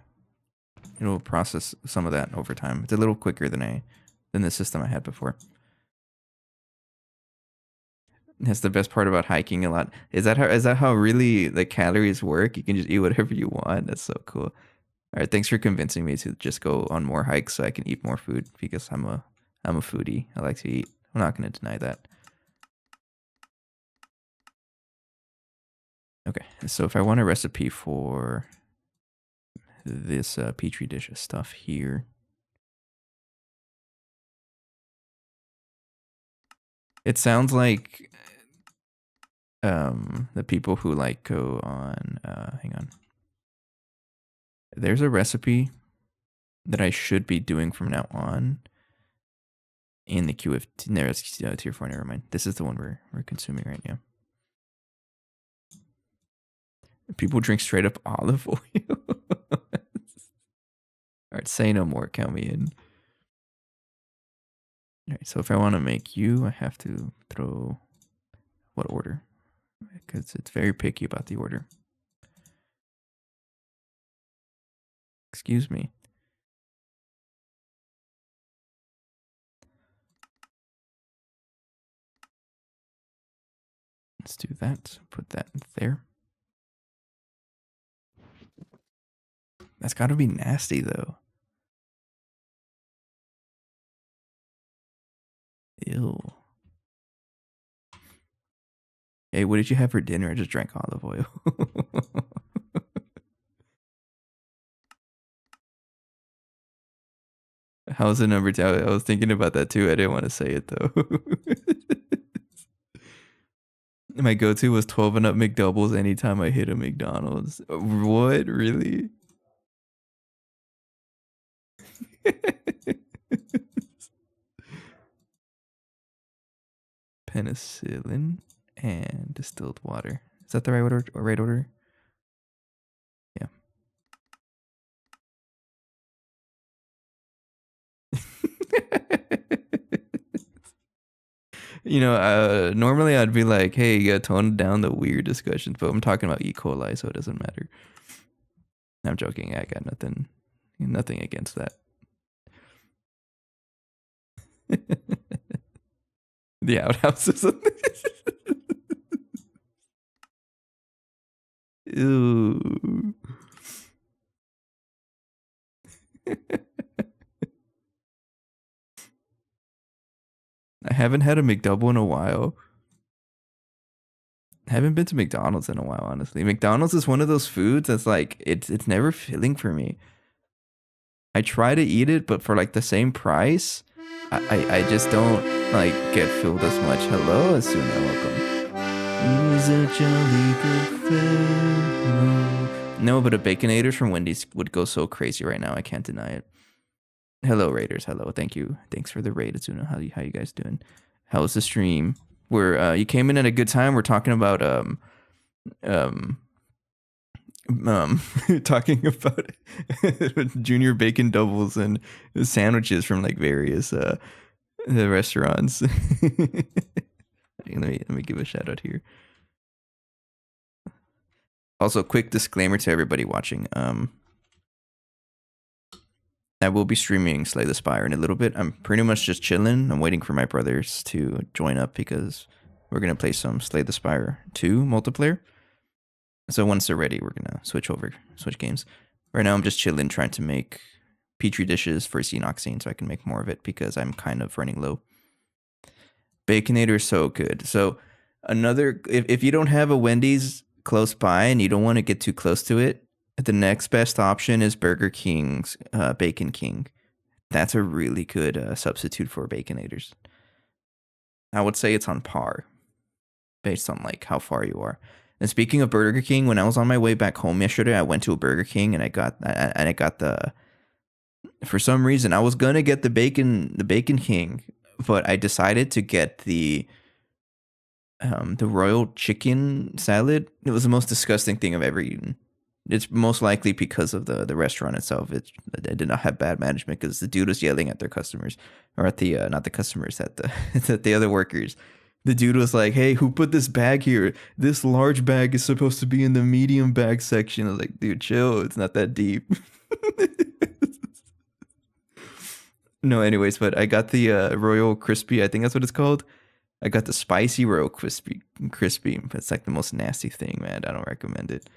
It'll process some of that over time. It's a little quicker than the system I had before. That's the best part about hiking a lot. Is that how really the calories work? You can just eat whatever you want. That's so cool. All right, thanks for convincing me to just go on more hikes so I can eat more food because I'm a foodie. I like to eat. I'm not going to deny that. Okay, so if I want a recipe for this petri dish stuff here, it sounds like the people who like go on. Hang on. There's a recipe that I should be doing from now on in the QF. There's tier 4. Never mind. This is the one we're consuming right now. People drink straight up olive oil. All right, say no more. Count me in. All right, so if I want to make you, I have to throw what order? Because it's very picky about the order. Excuse me. Let's do that. Put that there. That's got to be nasty, though. Ew. Hey, what did you have for dinner? I just drank olive oil. How's the number 2? I was thinking about that too. I didn't want to say it though. My go-to was 12 and up McDoubles anytime I hit a McDonald's. What? Really? Penicillin and distilled water. Is that the right order? Yeah. Normally I'd be like, hey, you gotta tone down the weird discussions, but I'm talking about E. coli, so it doesn't matter. I'm joking. I got nothing against that. The outhouses. Ew. I haven't had a McDouble in a while. I haven't been to McDonald's in a while, honestly. McDonald's is one of those foods that's like it's never filling for me. I try to eat it, but for like the same price, I just don't like get fooled as much. Hello, Asuna, welcome. He's a jolly good fellow. No, but a Baconators from Wendy's would go so crazy right now. I can't deny it. Hello, Raiders. Hello, thank you. Thanks for the raid, Asuna. How you guys doing? How's the stream? We're you came in at a good time. We're talking about um talking about junior bacon doubles and sandwiches from like various the restaurants. let me give a shout out here. Also, quick disclaimer to everybody watching. I will be streaming Slay the Spire in a little bit. I'm pretty much just chilling. I'm waiting for my brothers to join up because we're gonna play some Slay the Spire 2 multiplayer. So once they're ready, we're gonna switch games. Right now, I'm just chilling, trying to make petri dishes for Xenoxine so I can make more of it because I'm kind of running low. Baconator is so good. So if you don't have a Wendy's close by and you don't want to get too close to it, the next best option is Burger King's Bacon King. That's a really good substitute for Baconators. I would say it's on par based on like how far you are. And speaking of Burger King, when I was on my way back home yesterday, I went to a Burger King and I got the. For some reason, I was gonna get the Bacon King, but I decided to get the royal chicken salad. It was the most disgusting thing I've ever eaten. It's most likely because of the restaurant itself. It did not have bad management because the dude was yelling at their customers, or at the not the customers, at the at the other workers. The dude was like, "Hey, who put this bag here? This large bag is supposed to be in the medium bag section." I was like, "Dude, chill. It's not that deep." No, anyways, but I got the Royal Crispy. I think that's what it's called. I got the spicy Royal Crispy. It's like the most nasty thing, man. I don't recommend it.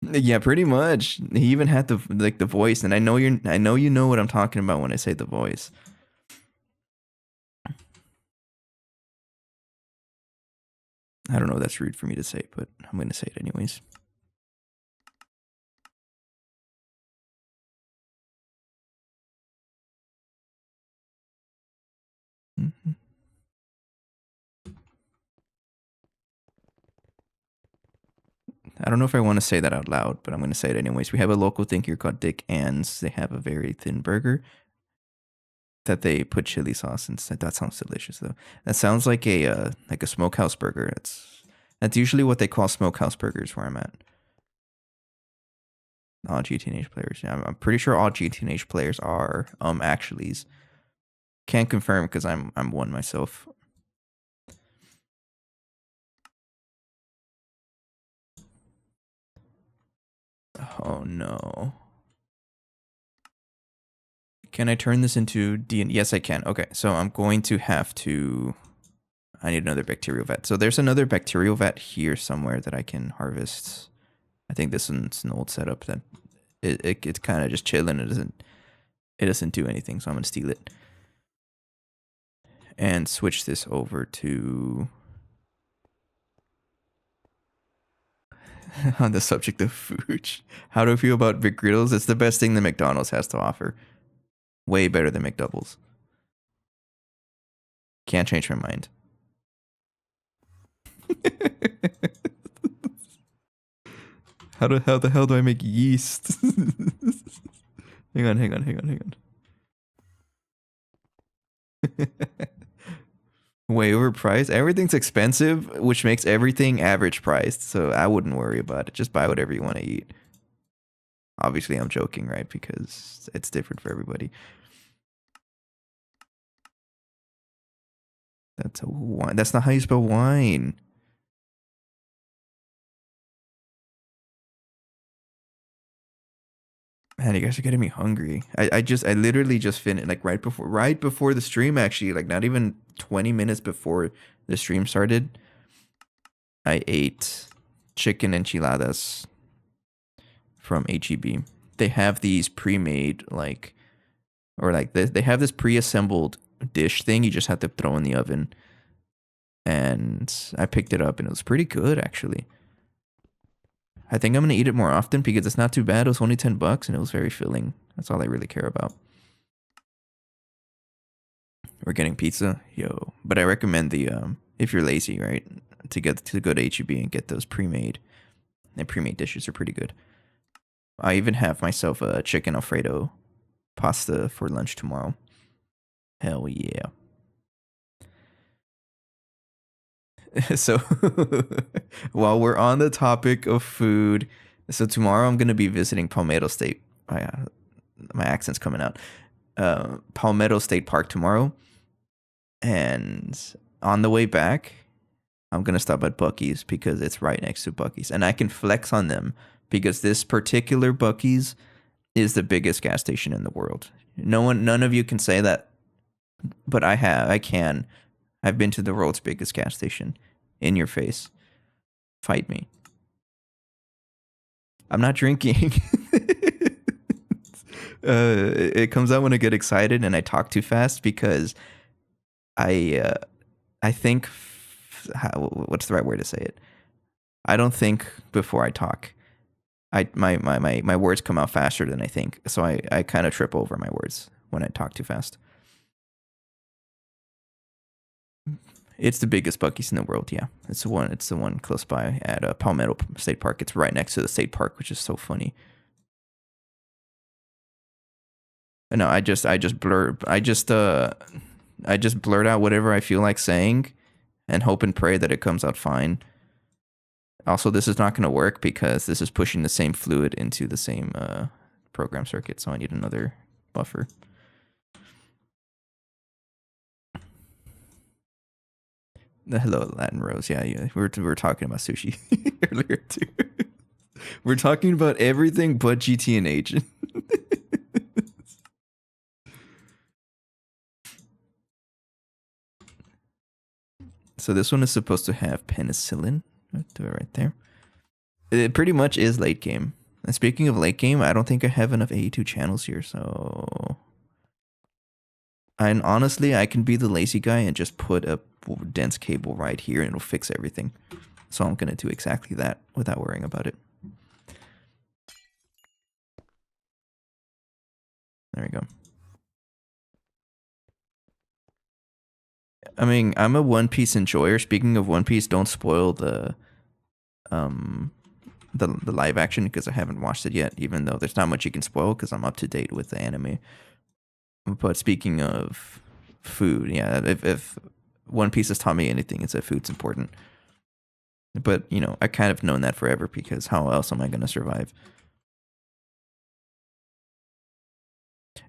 Yeah, pretty much. He even had the voice, and I know you know what I'm talking about when I say the voice. I don't know if that's rude for me to say, but I'm gonna say it anyways. Mm-hmm. I don't know if I want to say that out loud, but I'm going to say it anyways. We have a local thing here called Dick Ann's. They have a very thin burger that they put chili sauce inside. That sounds delicious, though. That sounds like a smokehouse burger. That's usually what they call smokehouse burgers where I'm at. All GTNH players. Yeah, I'm pretty sure all GTNH players are actuallys. Can't confirm because I'm one myself. Oh no. Can I turn this into DNA? Yes, I can. Okay, so I'm going to have to. I need another bacterial vat. So there's another bacterial vat here somewhere that I can harvest. I think this one's an old setup that it's kind of just chilling. It doesn't do anything, so I'm gonna steal it and switch this over to. On the subject of food, how do I feel about McGriddles? It's the best thing that McDonald's has to offer. Way better than McDoubles. Can't change my mind. How the hell do I make yeast? hang on. Way overpriced. Everything's expensive, which makes everything average priced. So I wouldn't worry about it. Just buy whatever you want to eat. Obviously, I'm joking, right? Because it's different for everybody. That's a wine. That's not how you spell wine. Man, you guys are getting me hungry. I literally just finished like right before the stream, actually, like not even 20 minutes before the stream started. I ate chicken enchiladas from HEB. They have these pre-made they have this pre-assembled dish thing you just have to throw in the oven. And I picked it up and it was pretty good, actually. I think I'm gonna eat it more often because it's not too bad. It was only $10 and it was very filling. That's all I really care about. We're getting pizza, yo. But I recommend the if you're lazy, right, to go to HEB and get those pre-made. And pre-made dishes are pretty good. I even have myself a chicken Alfredo pasta for lunch tomorrow. Hell yeah. So while we're on the topic of food, so tomorrow I'm gonna be visiting Palmetto State. My accent's coming out. Palmetto State Park tomorrow, and on the way back, I'm gonna stop at Buc-ee's because it's right next to Buc-ee's, and I can flex on them because this particular Buc-ee's is the biggest gas station in the world. None of you can say that, but I can. I've been to the world's biggest gas station. In your face. Fight me. I'm not drinking. It comes out when I get excited and I talk too fast because I think what's the right word to say it? I don't think before I talk. My words come out faster than I think, so I kind of trip over my words when I talk too fast. It's the biggest Buc-ee's in the world, yeah. It's the one close by at Palmetto State Park. It's right next to the state park, which is so funny. No, I just blurt out whatever I feel like saying and hope and pray that it comes out fine. Also, this is not going to work because this is pushing the same fluid into the same program circuit, so I need another buffer. Hello, Latin Rose. Yeah. We were talking about sushi earlier too. We're talking about everything but GTNH. So this one is supposed to have penicillin. I'll do it right there. It pretty much is late game. And speaking of late game, I don't think I have enough AE2 channels here, so... And honestly, I can be the lazy guy and just put a dense cable right here and it'll fix everything. So I'm going to do exactly that without worrying about it. There we go. I mean, I'm a One Piece enjoyer. Speaking of One Piece, don't spoil the live action because I haven't watched it yet, even though there's not much you can spoil because I'm up to date with the anime. But speaking of food, yeah, if One Piece has taught me anything, it's that food's important. But, you know, I kind of known that forever because how else am I going to survive?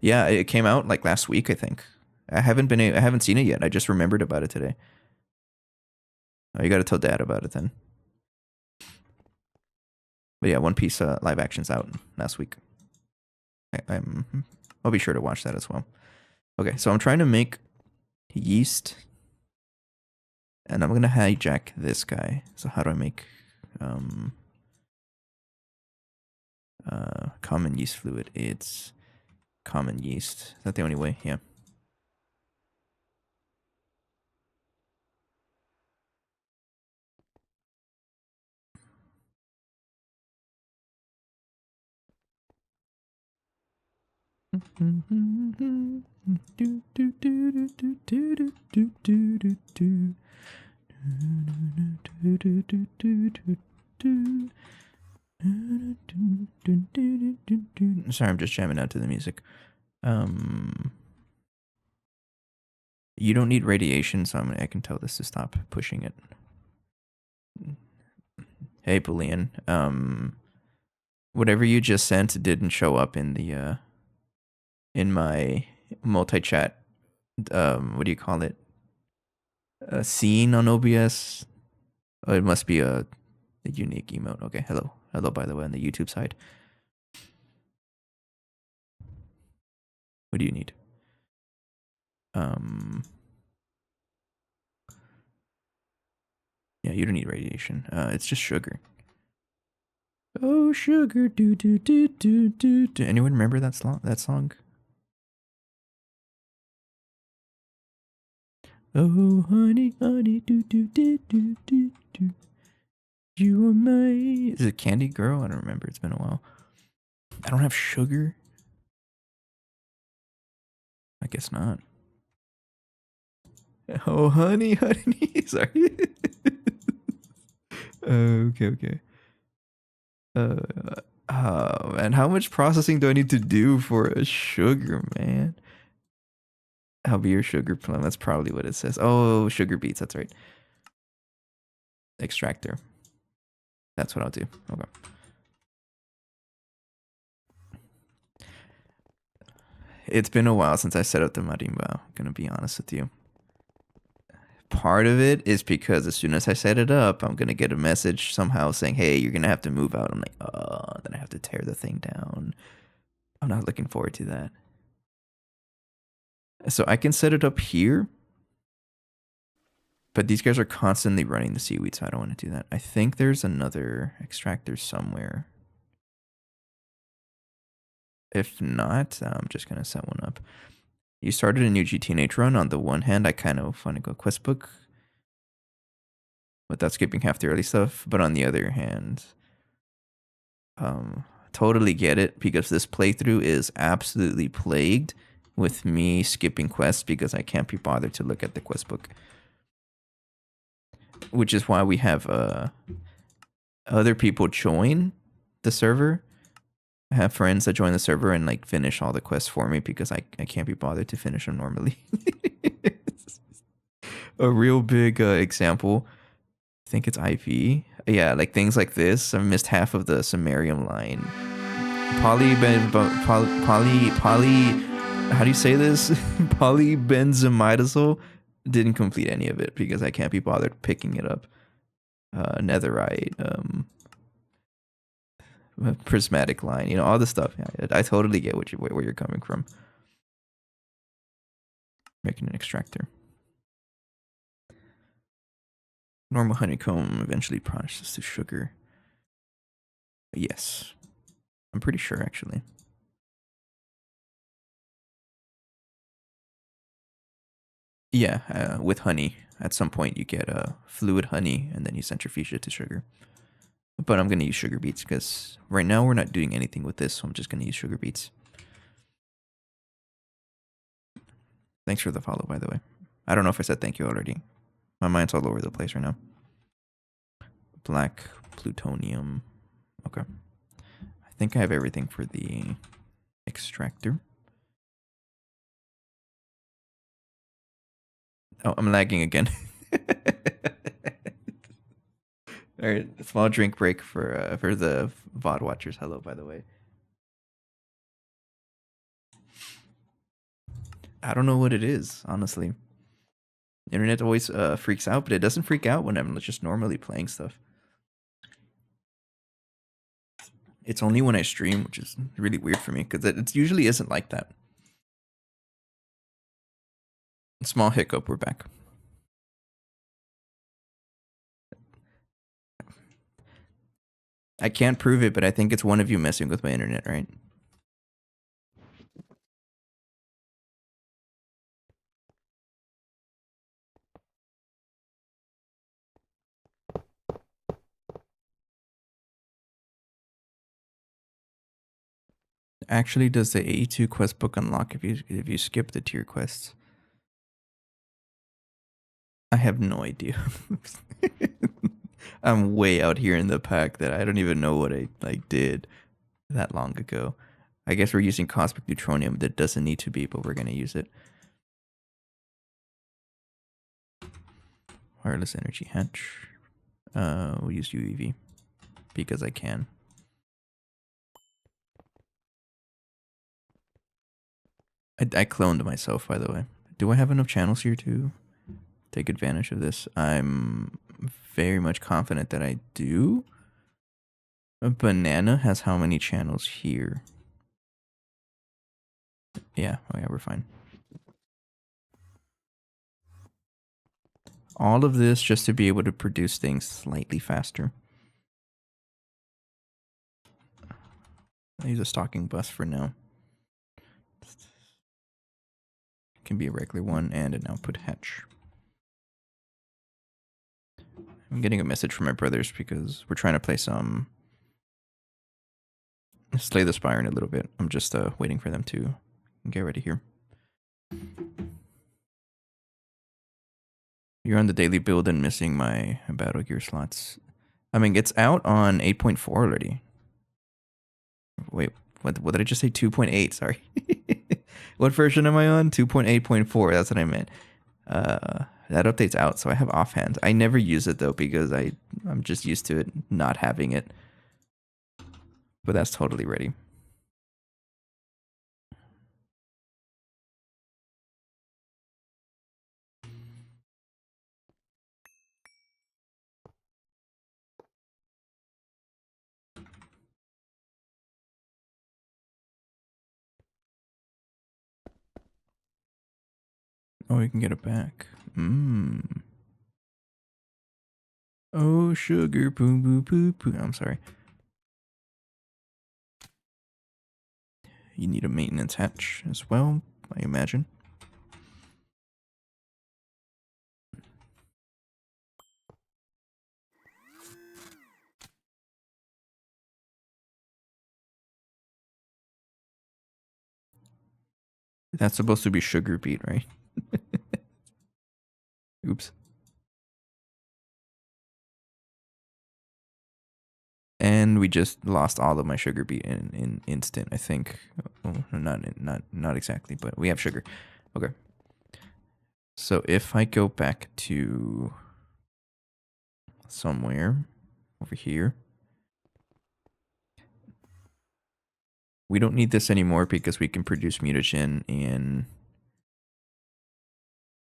Yeah, it came out like last week, I think. I haven't seen it yet. I just remembered about it today. Oh, you got to tell Dad about it then. But yeah, One Piece live action's out last week. I'll be sure to watch that as well. Okay, so I'm trying to make yeast, and I'm gonna hijack this guy. So how do I make common yeast fluid? It's common yeast. Is that the only way? Yeah. Sorry, I'm just jamming out to the music. You don't need radiation, so I can tell this to stop pushing it. Hey, Boolean. Whatever you just sent didn't show up in the in my multi-chat. What do you call it? A scene on OBS. Oh, it must be a unique emote. Okay, hello, by the way, on the YouTube side. What do you need? Yeah, you don't need radiation. It's just sugar. Oh, sugar, do do do do do do. Anyone remember that song? Oh, honey, honey, do do do do do do. You are my... Is it Candy Girl? I don't remember. It's been a while. I don't have sugar. I guess not. Oh, honey, honey. Sorry. Okay, okay. Uh, oh man, how much processing do I need to do for a sugar, man? I'll be your sugar plum. That's probably what it says. Oh, sugar beets. That's right. Extractor. That's what I'll do. Okay. It's been a while since I set up the marimba. I'm gonna be honest with you. Part of it is because as soon as I set it up, I'm gonna get a message somehow saying, "Hey, you're gonna have to move out." I'm like, "Oh," then I have to tear the thing down. I'm not looking forward to that. So I can set it up here, but these guys are constantly running the seaweed, so I don't want to do that. I think there's another extractor somewhere. If not, I'm just gonna set one up. You started a new GTNH run. On the one hand, I kind of want to go quest book without skipping half the early stuff. But on the other hand, totally get it because this playthrough is absolutely plagued with me skipping quests because I can't be bothered to look at the quest book. Which is why we have other people join the server. I have friends that join the server and like finish all the quests for me because I can't be bothered to finish them normally. A real big example, I think it's IV. Yeah, like things like this. I missed half of the samarium line. How do you say this? Polybenzimidazole. Didn't complete any of it because I can't be bothered picking it up. Netherite, prismatic line, you know, all this stuff. Yeah, I totally get where you're coming from. Making an extractor. Normal honeycomb eventually processes to sugar. Yes. I'm pretty sure, actually. Yeah, with honey. At some point, you get fluid honey, and then you centrifuge it to sugar. But I'm going to use sugar beets, because right now we're not doing anything with this, so I'm just going to use sugar beets. Thanks for the follow, by the way. I don't know if I said thank you already. My mind's all over the place right now. Black plutonium. Okay. I think I have everything for the extractor. Oh, I'm lagging again. All right, small drink break for the VOD watchers. Hello, by the way. I don't know what it is, honestly. Internet always freaks out, but it doesn't freak out when I'm just normally playing stuff. It's only when I stream, which is really weird for me, because it usually isn't like that. Small hiccup, we're back. I can't prove it, but I think it's one of you messing with my internet, right? Actually, does the A2 quest book unlock if you skip the tier quests? I have no idea. I'm way out here in the pack that I don't even know what I like did that long ago. I guess we're using cosmic neutronium that doesn't need to be, but we're gonna use it. Wireless energy hatch. We'll use UEV because I can. I cloned myself, by the way. Do I have enough channels here to take advantage of this? I'm very much confident that I do. A banana has how many channels here? Yeah, oh yeah, we're fine. All of this just to be able to produce things slightly faster. I'll use a stocking bus for now. It can be a regular one and an output hatch. I'm getting a message from my brothers because we're trying to play some Slay the Spire in a little bit. I'm just waiting for them to get ready here. You're on the daily build and missing my Battle Gear slots. I mean, it's out on 8.4 already. Wait, what did I just say? 2.8, sorry. What version am I on? 2.8.4, that's what I meant. That update's out, so I have offhand. I never use it though because I'm just used to it not having it. But that's totally ready. Oh, you can get it back. Oh, sugar, poo, poo, poo, poo. I'm sorry. You need a maintenance hatch as well, I imagine. That's supposed to be sugar beet, right? Oops. And we just lost all of my sugar beet in instant, I think. Oh, not exactly, but we have sugar. Okay. So if I go back to somewhere over here, we don't need this anymore because we can produce mutagen in.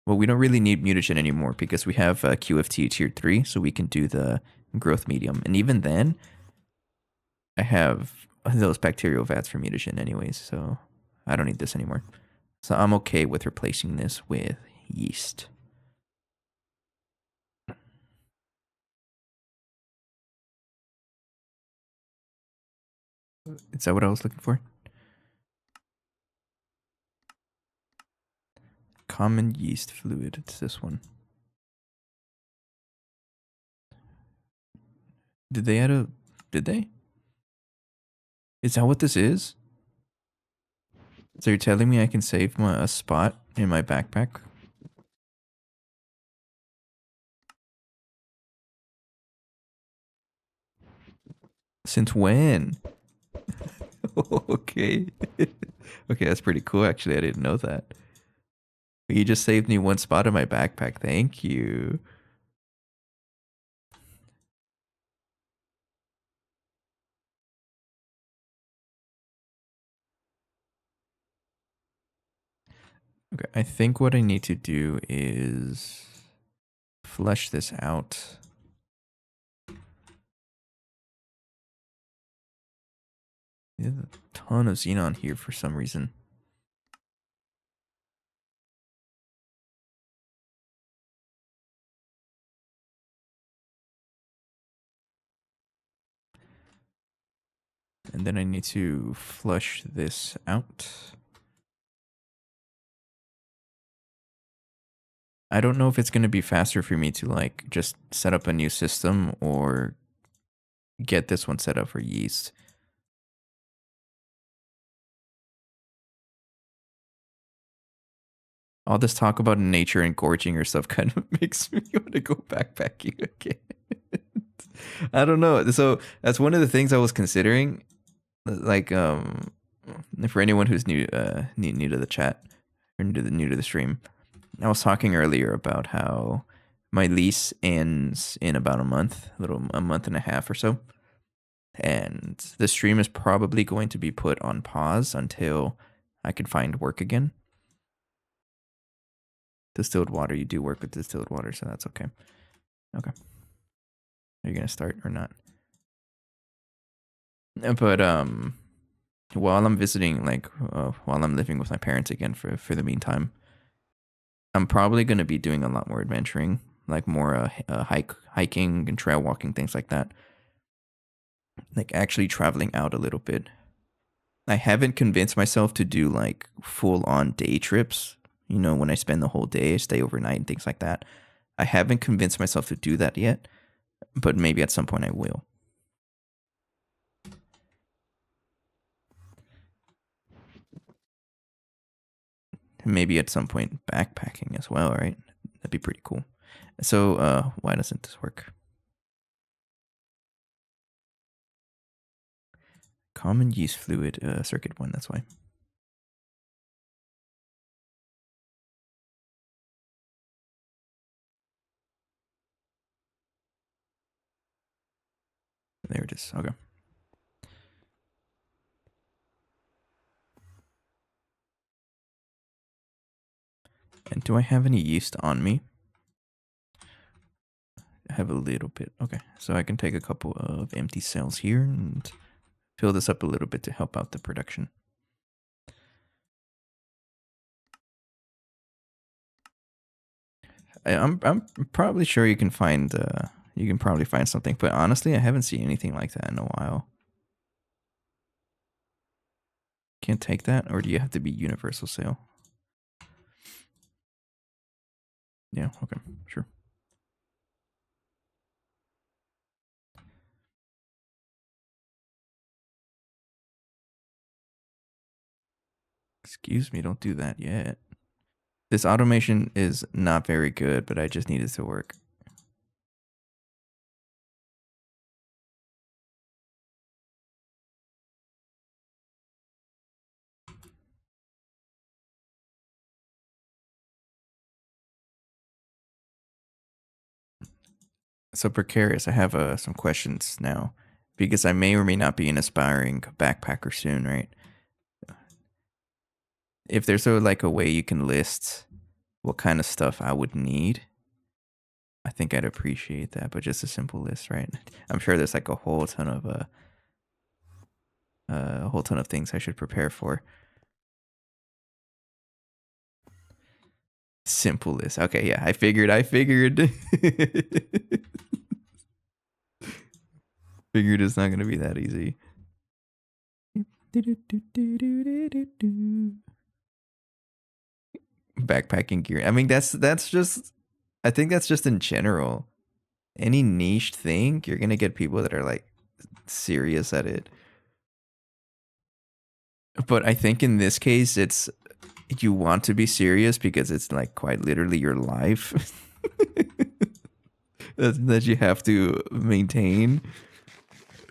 Well, we don't really need mutagen anymore because we have QFT tier 3, so we can do the growth medium. And even then, I have those bacterial vats for mutagen anyways, so I don't need this anymore. So I'm okay with replacing this with yeast. Is that what I was looking for? Common yeast fluid. It's this one. Did they add a... Did they? Is that what this is? So you're telling me I can save a spot in my backpack? Since when? Okay. Okay, that's pretty cool actually. I didn't know that. You just saved me one spot in my backpack. Thank you. Okay, I think what I need to do is flesh this out. There's a ton of xenon here for some reason. And then I need to flush this out. I don't know if it's going to be faster for me to like just set up a new system or get this one set up for yeast. All this talk about nature and gorging yourself kind of makes me want to go backpacking again. I don't know. So that's one of the things I was considering. Like, for anyone who's new to the chat or new to the stream, I was talking earlier about how my lease ends in about a month and a half or so, and the stream is probably going to be put on pause until I can find work again. Distilled water, you do work with distilled water, so that's okay. Okay, are you gonna start or not? But while I'm visiting, like while I'm living with my parents again for the meantime, I'm probably going to be doing a lot more adventuring, like more hiking and trail walking, things like that. Like actually traveling out a little bit. I haven't convinced myself to do like full on day trips. You know, when I spend the whole day, stay overnight and things like that. I haven't convinced myself to do that yet, but maybe at some point I will. Maybe at some point backpacking as well, right? That'd be pretty cool. So, why doesn't this work? Common yeast fluid, circuit 1, that's why. There it is. Okay. And do I have any yeast on me? I have a little bit. Okay. So I can take a couple of empty cells here and fill this up a little bit to help out the production. I'm probably sure you can probably find something, but honestly, I haven't seen anything like that in a while. Can't take that, or do you have to be universal sale? Yeah, okay, sure. Excuse me, don't do that yet. This automation is not very good, but I just need it to work. So precarious, I have some questions now, because I may or may not be an aspiring backpacker soon, right? If there's a way you can list what kind of stuff I would need, I think I'd appreciate that. But just a simple list, right? I'm sure there's a whole ton of things I should prepare for. Simple list. Okay, yeah, I figured. Figured it's not gonna be that easy. Backpacking gear. I mean, that's just. I think that's just in general. Any niche thing, you're gonna get people that are serious at it. But I think in this case, it's you want to be serious because it's quite literally your life that you have to maintain.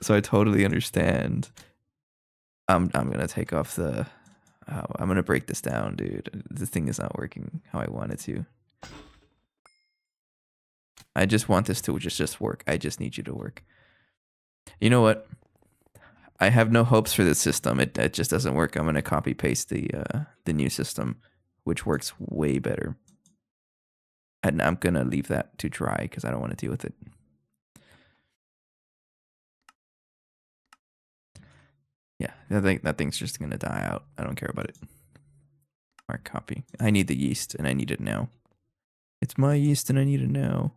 So I totally understand. I'm gonna take off the. I'm gonna break this down, dude. The thing is not working how I want it to. I just want this to just work. I just need you to work. You know what? I have no hopes for this system. It just doesn't work. I'm gonna copy paste the new system, which works way better. And I'm gonna leave that to dry because I don't want to deal with it. Yeah, that thing's just gonna die out. I don't care about it. Mark copy. I need the yeast and I need it now. It's my yeast and I need it now.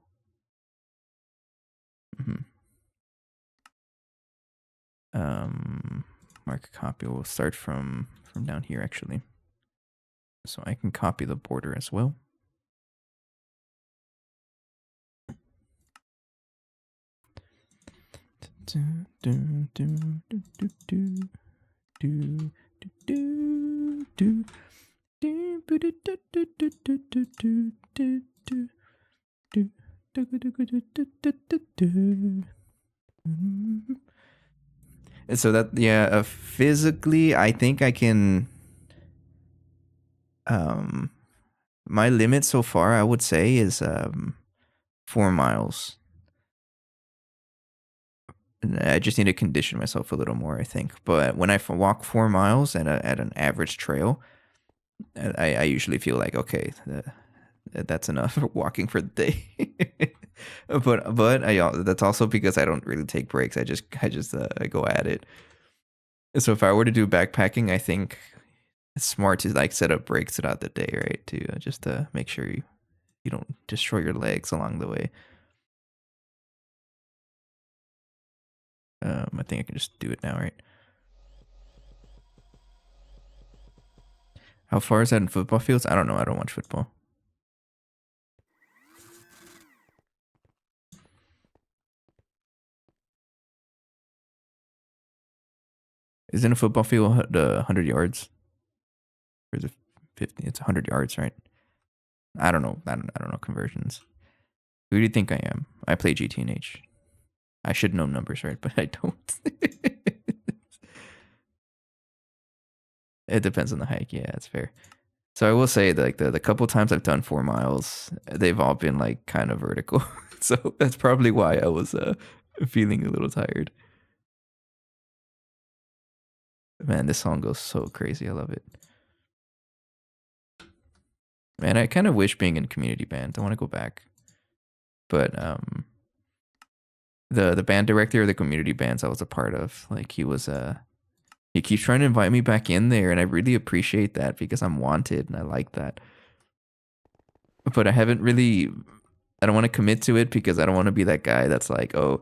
Mark copy. We'll start from down here actually. So I can copy the border as well. And so that, yeah, physically, I think I can. My limit so far, I would say, is 4 miles. I just need to condition myself a little more, I think. But when I walk 4 miles at an average trail, I usually feel like, okay, that's enough walking for the day. but that's also because I don't really take breaks. I just go at it. So if I were to do backpacking, I think it's smart to set up breaks throughout the day, right? To just make sure you don't destroy your legs along the way. I think I can just do it now, right? How far is that in football fields? I don't know. I don't watch football. Isn't a football field 100 yards? Or is it 50? It's 100 yards, right? I don't know. I don't know conversions. Who do you think I am? I play GTNH. I should know numbers, right? But I don't. It depends on the hike. Yeah, it's fair. So I will say, like the couple times I've done 4 miles, they've all been like kind of vertical. So that's probably why I was feeling a little tired. Man, this song goes so crazy. I love it. Man, I kind of wish being in community band. I want to go back, but the band director of the community bands I was a part of, like he keeps trying to invite me back in there, and I really appreciate that because I'm wanted and I like that. But I haven't really. I don't want to commit to it because I don't want to be that guy that's like, oh,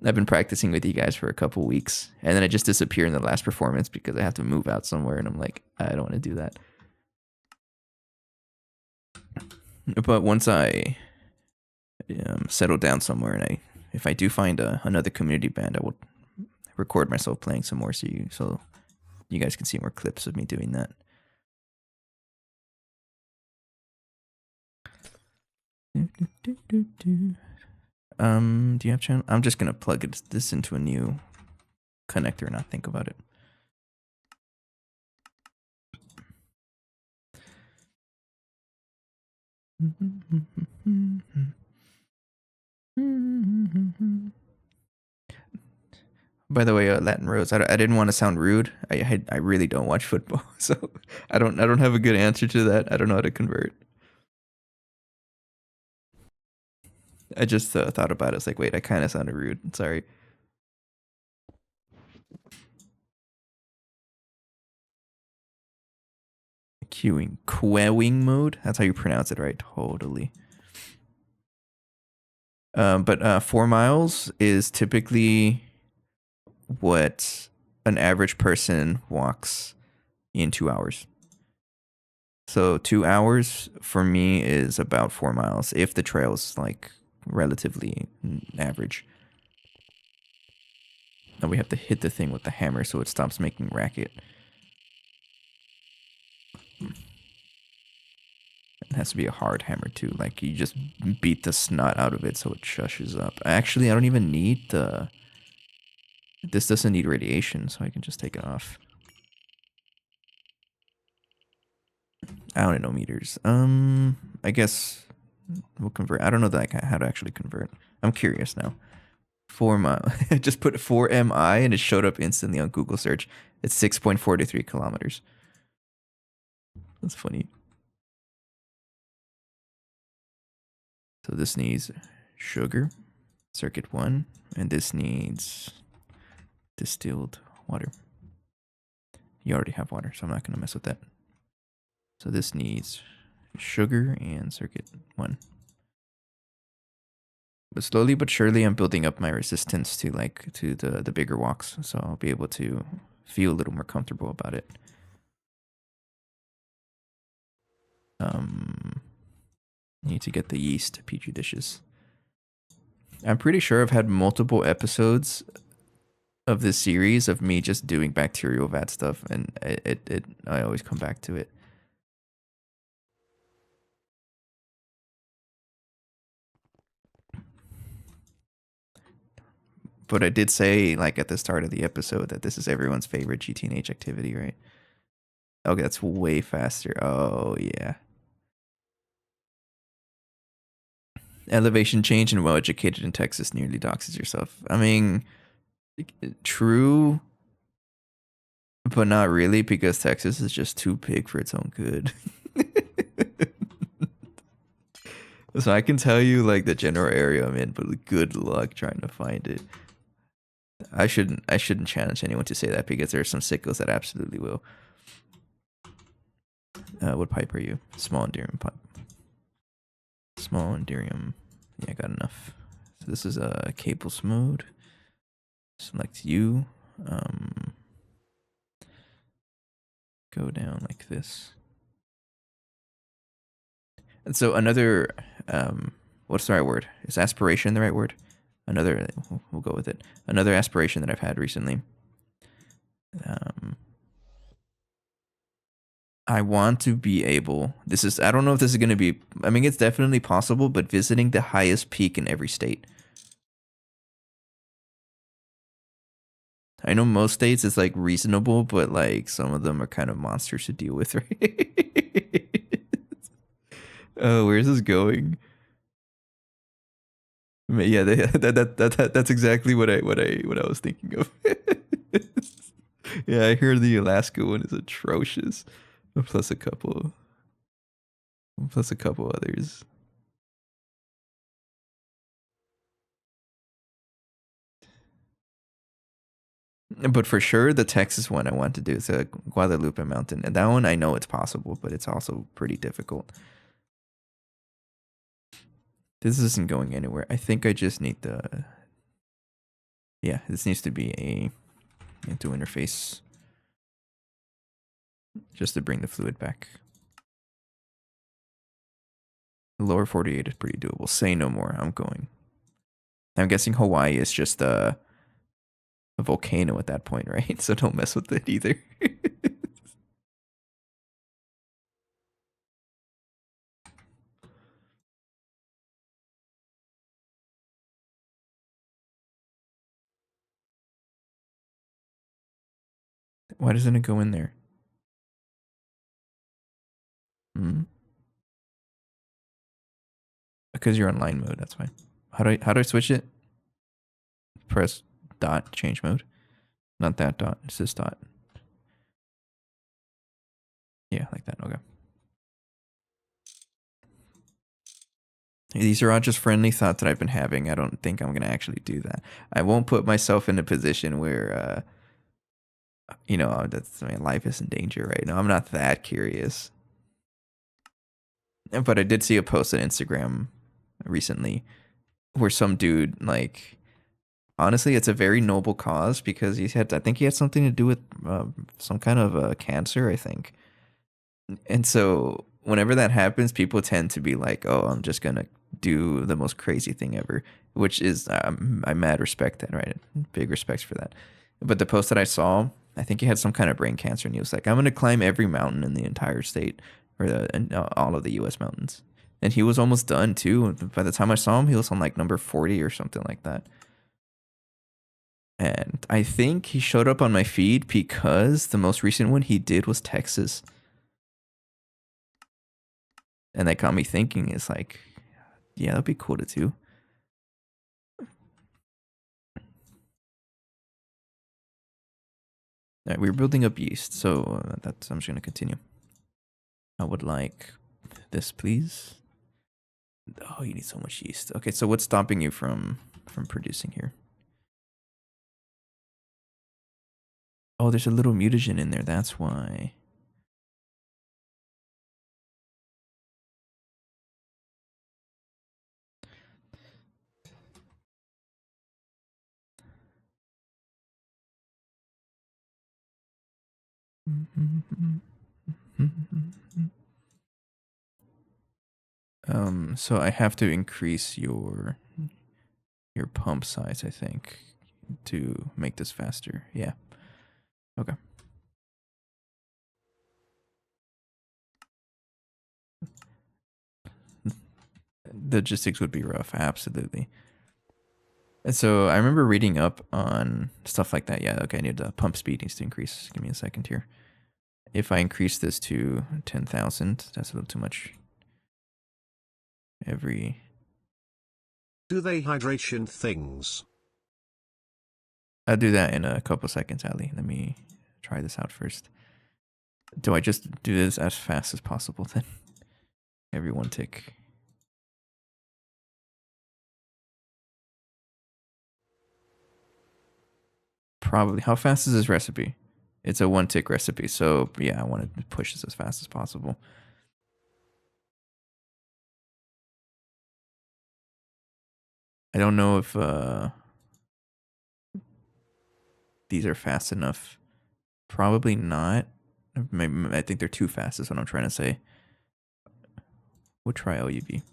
I've been practicing with you guys for a couple weeks, and then I just disappear in the last performance because I have to move out somewhere, and I'm like, I don't want to do that. But once I settle down somewhere, and if I do find another community band, I will record myself playing some more, so you guys can see more clips of me doing that. Do you have channel? I'm just gonna plug this into a new connector and not think about it. By the way, Latin Rose, I didn't want to sound rude. I really don't watch football, so I don't have a good answer to that. I don't know how to convert. I just thought about it. It's like, wait, I kind of sounded rude. Sorry. Queuing mode. That's how you pronounce it, right? Totally. But 4 miles is typically what an average person walks in 2 hours. So 2 hours for me is about 4 miles if the trail's like relatively average. Now we have to hit the thing with the hammer so it stops making racket. It has to be a hard hammer too. Like you just beat the snot out of it so it shushes up. Actually, I don't even need the... This doesn't need radiation, so I can just take it off. I don't know meters. I guess we'll convert. I don't know how to actually convert. I'm curious now. 4 mile. I just put 4 mi and it showed up instantly on Google search. It's 6.43 kilometers. That's funny. So this needs sugar, circuit 1, and this needs distilled water. You already have water, so I'm not going to mess with that. So this needs sugar and circuit 1. But slowly but surely, I'm building up my resistance to the bigger walks, so I'll be able to feel a little more comfortable about it. Need to get the yeast petri dishes. I'm pretty sure I've had multiple episodes of this series of me just doing bacterial vat stuff, and I always come back to it. But I did say, like, at the start of the episode that this is everyone's favorite GTNH activity, right? Okay, that's way faster. Oh, yeah. Elevation change and well-educated in Texas nearly doxes yourself. I mean, true, but not really, because Texas is just too big for its own good. So I can tell you, like, the general area I'm in, but good luck trying to find it. I shouldn't challenge anyone to say that because there are some sickos that absolutely will. What pipe are you? Small Enderium pipe. Small Enderium. Yeah, I got enough. So this is a cables mode. Select you. Go down like this. And so another, what's the right word? Is aspiration the right word? Another, we'll go with it. Another aspiration that I've had recently. I want to be able. This is. I don't know if this is going to be. I mean, it's definitely possible, but visiting the highest peak in every state. I know most states it's like reasonable, but like some of them are kind of monsters to deal with, right? Oh, where's this going? Yeah, that's exactly what I was thinking of. Yeah, I hear the Alaska one is atrocious. Plus a couple, plus a couple others. But for sure, the Texas one I want to do is a Guadalupe Mountain, and that one I know it's possible, but it's also pretty difficult. This isn't going anywhere. I think I just need the. Yeah, this needs to be a into interface just to bring the fluid back. The lower 48 is pretty doable. Say no more. I'm going. I'm guessing Hawaii is just a volcano at that point, right? So don't mess with it either. Why doesn't it go in there? Hmm? Because you're on line mode. That's fine. How do I switch it? Press dot change mode. Not that dot. It's this dot. Yeah, like that. Okay. These are all just friendly thoughts that I've been having. I don't think I'm gonna actually do that. I won't put myself in a position where, that's life is in danger right now. I'm not that curious. But I did see a post on Instagram recently where some dude like honestly, it's a very noble cause because I think he had something to do with some kind of cancer, I think. And so whenever that happens, people tend to be like, "Oh, I'm just gonna do the most crazy thing ever," which is I mad respect that, right? Big respects for that. But the post that I saw, I think he had some kind of brain cancer, and he was like, "I'm gonna climb every mountain in the entire state, or all of the U.S. mountains." And he was almost done too. By the time I saw him, he was on like number 40 or something like that. And I think he showed up on my feed because the most recent one he did was Texas. And that got me thinking, it's like, yeah, that'd be cool to do. All right, we're building up yeast, so I'm just going to continue. I would like this, please. Oh, you need so much yeast. Okay, so what's stopping you from producing here? Oh, there's a little mutagen in there. That's why. So I have to increase your pump size, I think, to make this faster. Yeah. Okay. The logistics would be rough, absolutely. And so I remember reading up on stuff like that. Yeah, okay, I need the pump speed needs to increase. Give me a second here. If I increase this to 10,000, that's a little too much. Do they hydration things? I'll do that in a couple seconds, Ali. Let me try this out first. Do I just do this as fast as possible then? Every one tick. Probably. How fast is this recipe? It's a one tick recipe, so yeah, I want to push this as fast as possible. I don't know if these are fast enough. Probably not. Maybe, I think they're too fast, is what I'm trying to say. We'll try LUV.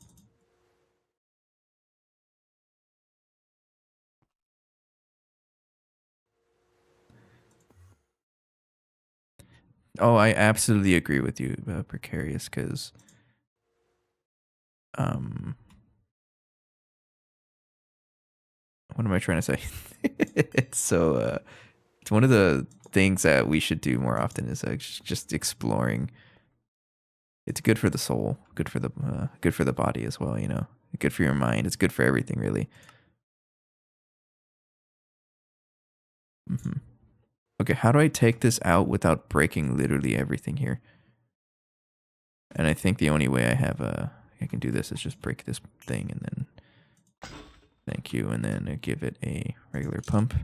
Oh, I absolutely agree with you, Precarious, because um, what am I trying to say? it's so it's one of the things that we should do more often is just exploring. It's good for the soul, good for the body as well. You know, good for your mind. It's good for everything, really. hmm Okay, how do I take this out without breaking literally everything here? And I think the only way I can do this is just break this thing and then thank you, and then give it a regular pump,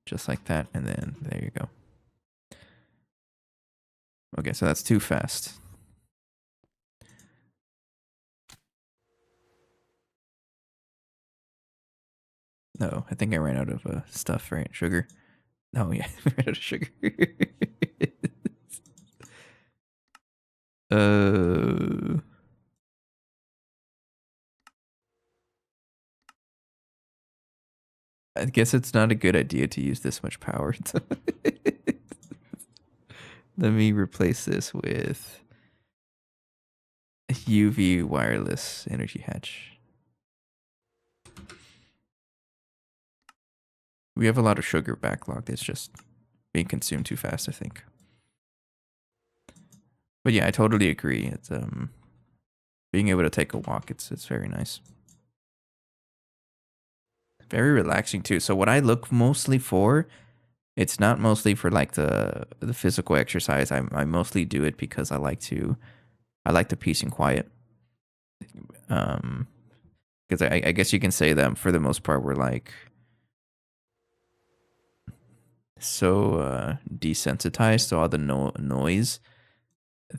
just like that, and then there you go. Okay, so that's too fast. No, I think I ran out of stuff, right? Sugar. Oh yeah, I ran out of sugar. uh, I guess it's not a good idea to use this much power. Let me replace this with UV wireless energy hatch. We have a lot of sugar backlogged. It's just being consumed too fast, I think. But yeah, I totally agree. It's being able to take a walk. It's very nice. Very relaxing too. So what I look mostly for, it's not mostly for like the physical exercise. I mostly do it because I like the peace and quiet. Um, because I guess you can say that for the most part we're like so desensitized to all the noise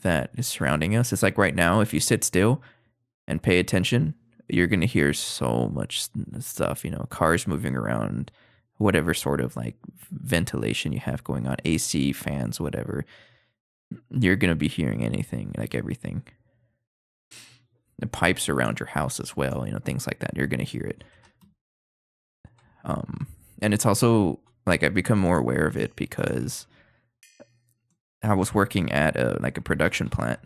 that is surrounding us. It's like right now, if you sit still and pay attention, you're gonna hear so much stuff. You know, cars moving around, whatever sort of like ventilation you have going on, AC, fans, whatever. You're gonna be hearing anything, like everything. The pipes around your house as well, you know, things like that. You're gonna hear it. Um, and it's also like I've become more aware of it because I was working at a production plant,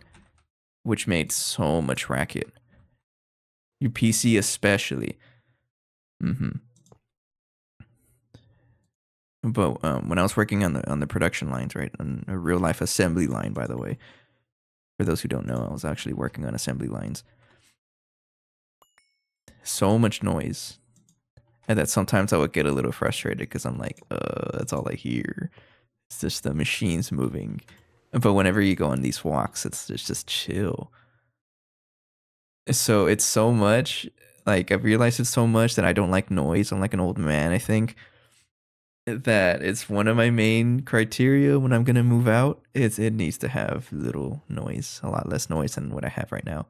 which made so much racket. Your PC especially. hmm But when I was working on the production lines, right, on a real life assembly line, by the way, for those who don't know, I was actually working on assembly lines. So much noise, and that sometimes I would get a little frustrated because I'm like, that's all I hear. It's just the machines moving. But whenever you go on these walks, it's just chill. So it's so much. Like I've realized it's so much that I don't like noise. I'm like an old man, I think. That it's one of my main criteria when I'm gonna move out. It needs to have little noise, a lot less noise than what I have right now.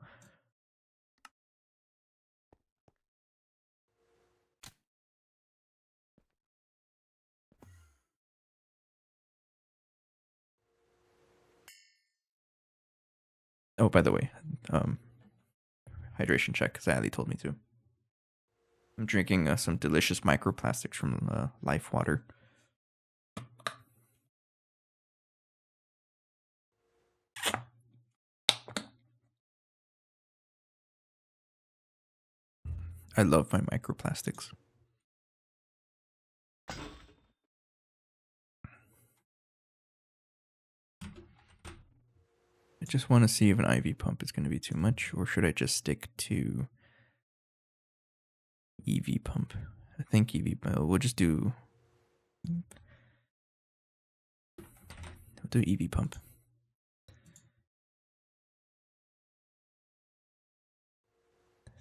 Oh, by the way, um, hydration check because Ali told me to. I'm drinking some delicious microplastics from Life Water. I love my microplastics. I just want to see if an IV pump is going to be too much, or should I just stick to EV pump? I think EV. We'll just we'll do EV pump.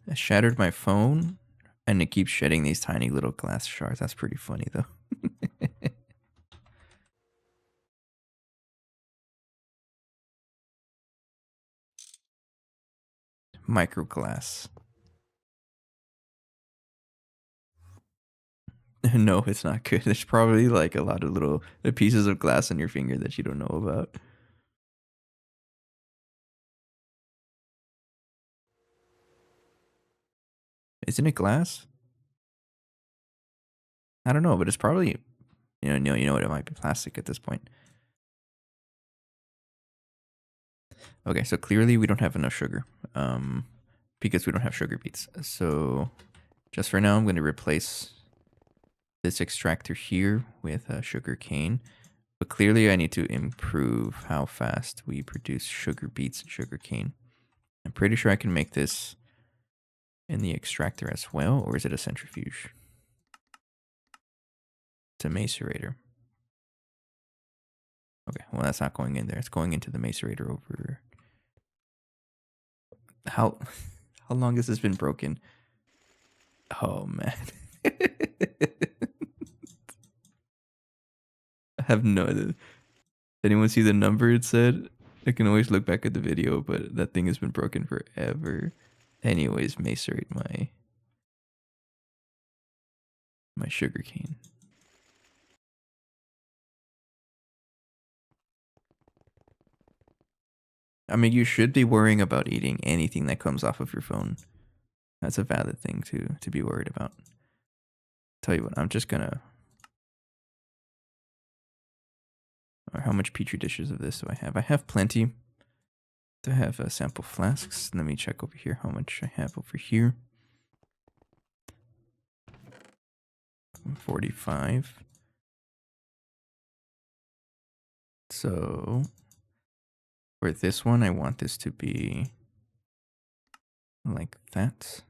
I shattered my phone, and it keeps shedding these tiny little glass shards. That's pretty funny though. Micro glass. No, it's not good. There's probably like a lot of little pieces of glass on your finger that you don't know about. Isn't it glass? I don't know, but it's probably you know it might be plastic at this point. Okay, so clearly we don't have enough sugar, because we don't have sugar beets. So just for now, I'm going to replace this extractor here with sugar cane. But clearly I need to improve how fast we produce sugar beets and sugar cane. I'm pretty sure I can make this in the extractor as well, or is it a centrifuge? It's a macerator. Okay, well that's not going in there. It's going into the macerator over. How how long has this been broken? Oh man. I have no idea. Anyone see the number it said? I can always look back at the video, but that thing has been broken forever. Anyways, macerate my sugar cane. I mean, you should be worrying about eating anything that comes off of your phone. That's a valid thing to be worried about. Tell you what, I'm just gonna. Or how much petri dishes of this do I have? I have plenty. Do I have sample flasks? Let me check over here how much I have over here. 45. So for this one, I want this to be like that.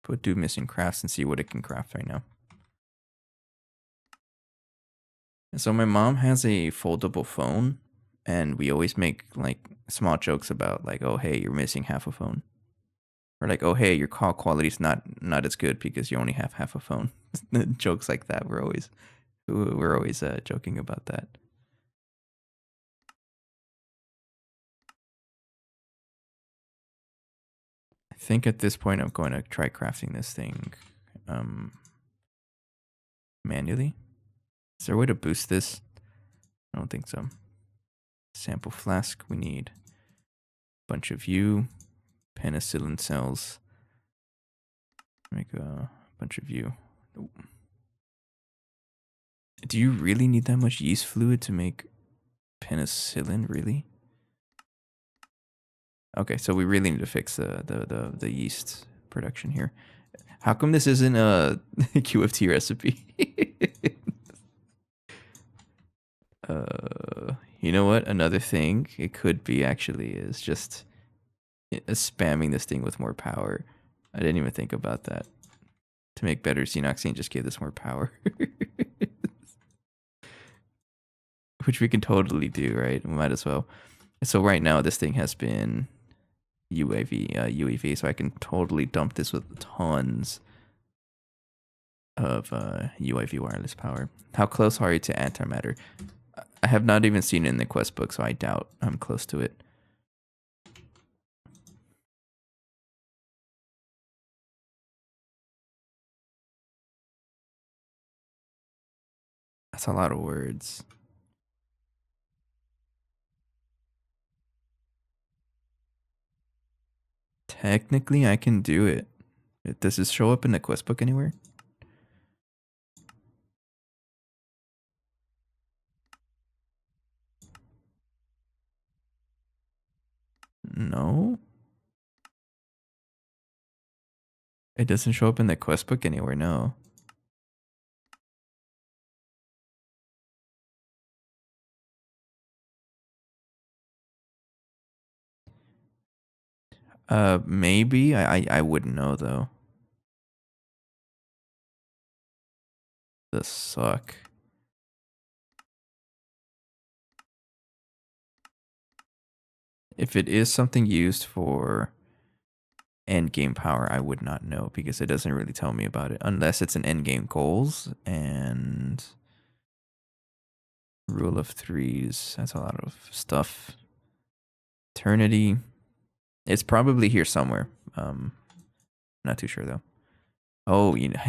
Put do missing crafts and see what it can craft right now. And so my mom has a foldable phone, and we always make like small jokes about like, oh hey, you're missing half a phone, or like, oh hey, your call quality's not as good because you only have half a phone. Jokes like that. We're always joking about that. I think at this point I'm going to try crafting this thing manually. Is there a way to boost this? I don't think so. Sample flask, we need a bunch of you. Penicillin cells. Make a bunch of you. Nope. Do you really need that much yeast fluid to make penicillin? Really? Okay, so we really need to fix the yeast production here. How come this isn't a QFT recipe? You know what? Another thing it could be actually is just spamming this thing with more power. I didn't even think about that. To make better xenoxine, just give this more power. Which we can totally do, right? We might as well. So right now this thing has been UAV, so I can totally dump this with tons of UAV wireless power. How close are you to antimatter? I have not even seen it in the quest book, so I doubt I'm close to it. That's a lot of words. Technically, I can do it. Does this show up in the quest book anywhere? No. It doesn't show up in the quest book anywhere, no. Maybe. I wouldn't know though. This suck. If it is something used for end game power, I would not know because it doesn't really tell me about it unless it's an end game goals and rule of threes. That's a lot of stuff. Eternity. It's probably here somewhere. Not too sure though. Oh, you know,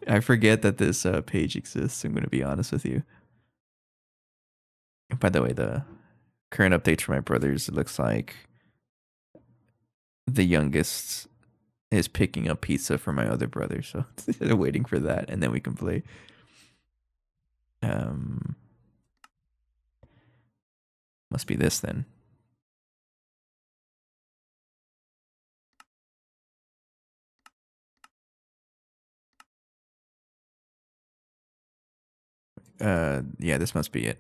I forget that this page exists. I'm gonna be honest with you. By the way, the current updates for my brothers, it looks like the youngest is picking up pizza for my other brother, so they're waiting for that, and then we can play. Um, must be this then. Yeah, this must be it.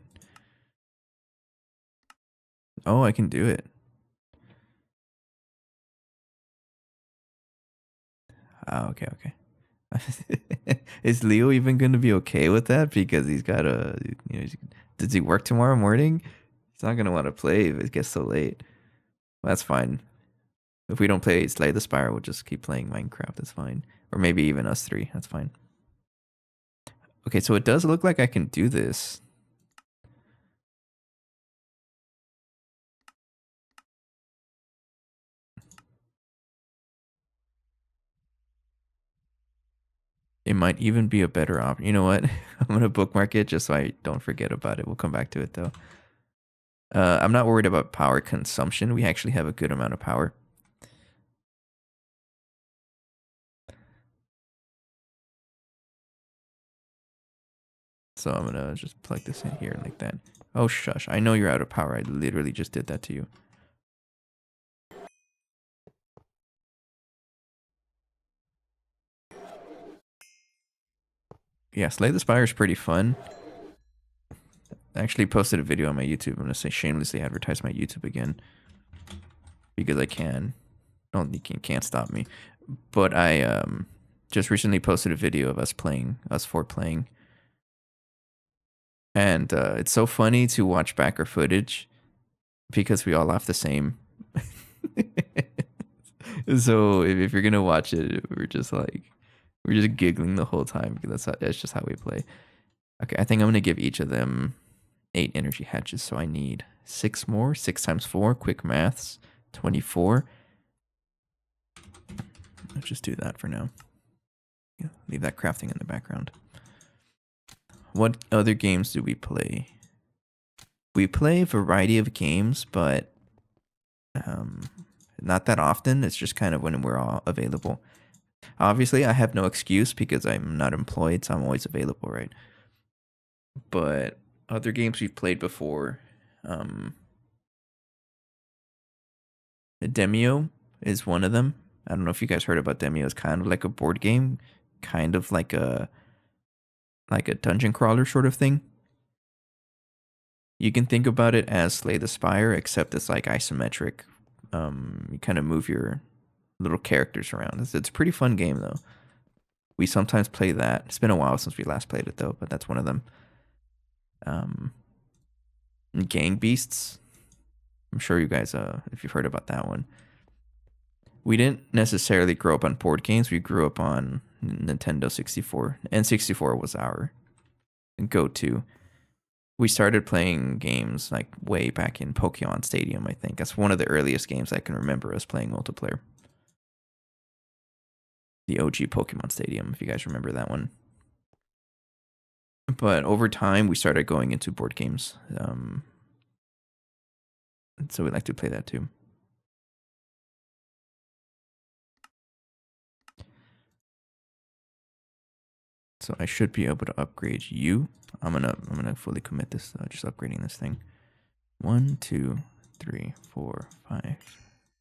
Oh, I can do it. Oh, okay, okay. Is Leo even going to be okay with that? Because he's got a, does he work tomorrow morning? He's not going to want to play if it gets so late. That's fine. If we don't play Slay the Spire, we'll just keep playing Minecraft. That's fine. Or maybe even us three. That's fine. Okay, so it does look like I can do this. It might even be a better option. You know what? I'm going to bookmark it just so I don't forget about it. We'll come back to it though. I'm not worried about power consumption. We actually have a good amount of power. So I'm going to just plug this in here like that. Oh, shush. I know you're out of power. I literally just did that to you. Yeah, Slay the Spire is pretty fun. I actually posted a video on my YouTube. I'm going to say shamelessly advertise my YouTube again. Because I can. Don't you can't stop me. But I just recently posted a video of us four playing. And it's so funny to watch back our footage because we all laugh the same. So if you're gonna watch it, we're just giggling the whole time because that's just how we play. Okay, I think I'm gonna give each of them 8 energy hatches, so I need 6 more. 6 times 4, quick maths, 24. Let's just do that for now. Yeah, leave that crafting in the background. What other games do we play? We play a variety of games, but not that often. It's just kind of when we're all available. Obviously, I have no excuse because I'm not employed, so I'm always available, right? But other games we've played before, Demio is one of them. I don't know if you guys heard about Demio. It's kind of like a board game, kind of like a dungeon crawler sort of thing. You can think about it as Slay the Spire, except it's like isometric. You kind of move your little characters around. It's a pretty fun game though. We sometimes play that. It's been a while since we last played it though, but that's one of them. Gang Beasts. I'm sure you guys, if you've heard about that one. We didn't necessarily grow up on board games. We grew up on Nintendo 64. N64 was our go-to. We started playing games like way back in Pokemon Stadium, I think. That's one of the earliest games I can remember us playing multiplayer. The OG Pokemon Stadium, if you guys remember that one. But over time, we started going into board games. So we like to play that too. So I should be able to upgrade you. I'm gonna fully commit this. Just upgrading this thing. 1, 2, 3, 4, 5,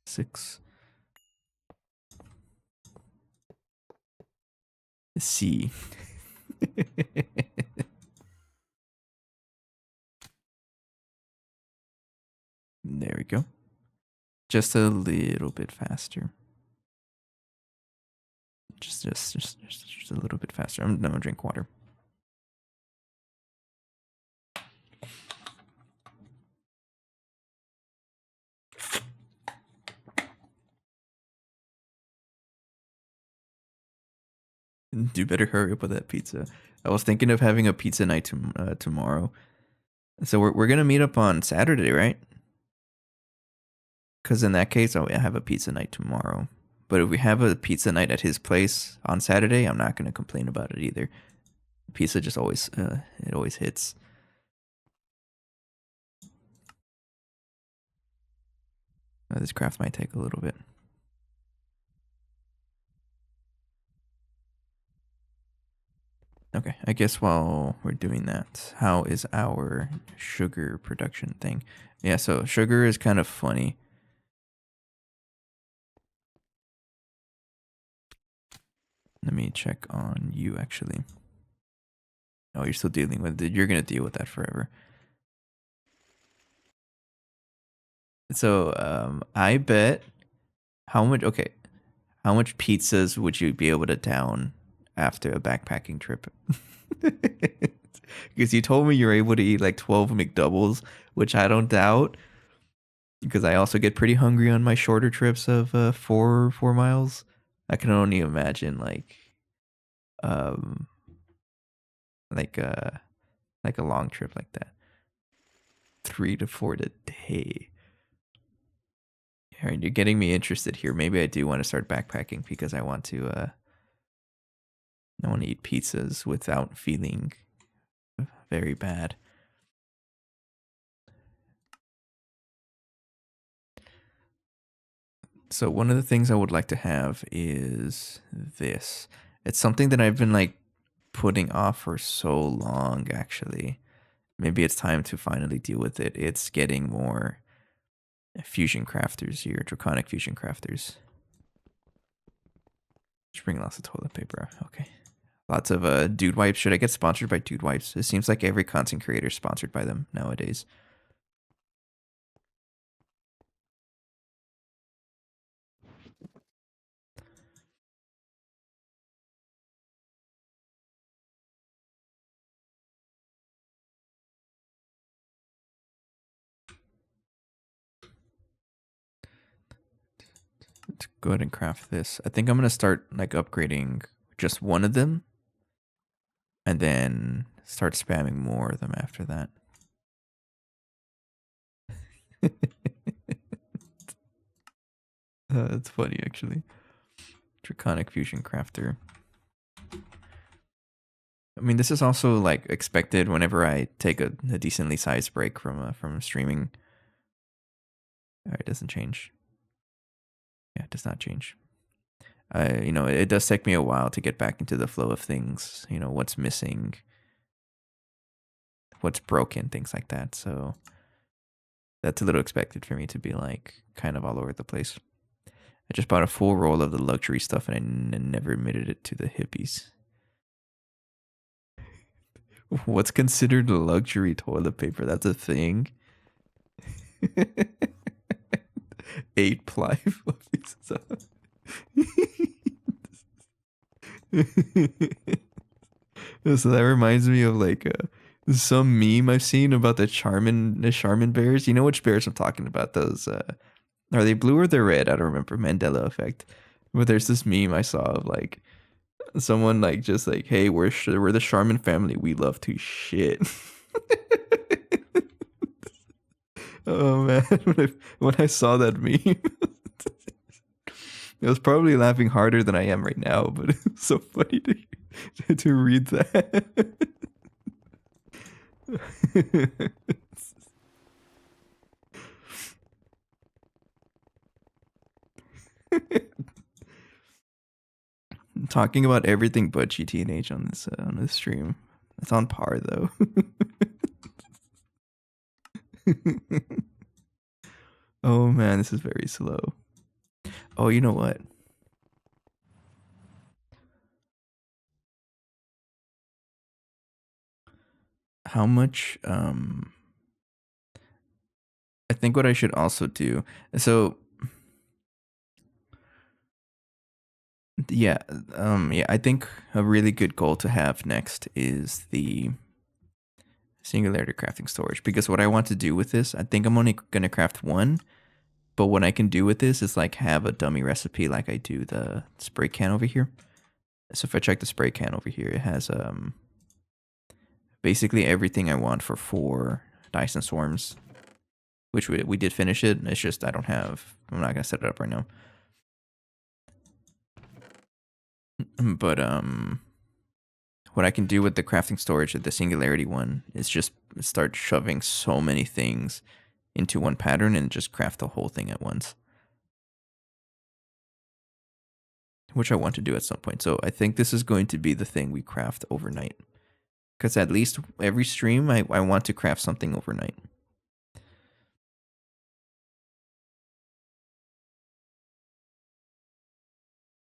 6. C. There we go. Just a little bit faster. Just a little bit faster. I'm gonna drink water. You better hurry up with that pizza. I was thinking of having a pizza night tomorrow. So we're gonna meet up on Saturday, right? Because in that case, I have a pizza night tomorrow. But if we have a pizza night at his place on Saturday, I'm not gonna complain about it either. Pizza just always it always hits. This craft might take a little bit. Okay, I guess while we're doing that, how is our sugar production thing? Yeah, so sugar is kind of funny. Let me check on you actually. Oh, you're still dealing with it. You're gonna deal with that forever. So, I bet how much? Okay, how much pizzas would you be able to down after a backpacking trip? Because you told me you're able to eat like 12 McDoubles, which I don't doubt. Because I also get pretty hungry on my shorter trips of 4 miles. I can only imagine um like uh like a long trip like that, 3 to 4 a day. All right, you're getting me interested here. Maybe I do want to start backpacking because I want to eat pizzas without feeling very bad. So one of the things I would like to have is this. It's something that I've been like putting off for so long actually. Maybe it's time to finally deal with it. It's getting more fusion crafters here, draconic fusion crafters. Just bring lots of toilet paper. Okay. Lots of dude wipes. Should I get sponsored by dude wipes? It seems like every content creator is sponsored by them nowadays. Let's go ahead and craft this. I think I'm gonna start like upgrading just one of them and then start spamming more of them after that. That's funny actually. Draconic fusion crafter. I mean, this is also like expected whenever I take a decently sized break from streaming. All right, it doesn't change. Yeah, it does not change. It does take me a while to get back into the flow of things. You know, what's missing, what's broken, things like that. So that's a little expected for me to be like kind of all over the place. I just bought a full roll of the luxury stuff and I never admitted it to the hippies. What's considered luxury toilet paper? That's a thing. 8 ply pieces. So that reminds me of like some meme I've seen about the Charmin bears. You know which bears I'm talking about? Those are they blue or they're red? I don't remember. Mandela effect. But there's this meme I saw of like someone like just like, hey, we're the Charmin family. We love to shit. Oh man, when I saw that meme, I was probably laughing harder than I am right now. But it was so funny to read that. Talking about everything but GTNH on this stream. It's on par though. Oh man, this is very slow. Oh, you know what? How much I think what I should also do. So yeah, I think a really good goal to have next is the singularity crafting storage because what I want to do with this, I think I'm only going to craft one, but what I can do with this is like have a dummy recipe like I do the spray can over here. So if I check the spray can over here, it has basically everything I want for 4 Dyson swarms, which we did finish it. It's just I'm not going to set it up right now. But what I can do with the crafting storage of the singularity one is just start shoving so many things into one pattern and just craft the whole thing at once. which I want to do at some point. So I think this is going to be the thing we craft overnight. Because at least every stream, I want to craft something overnight.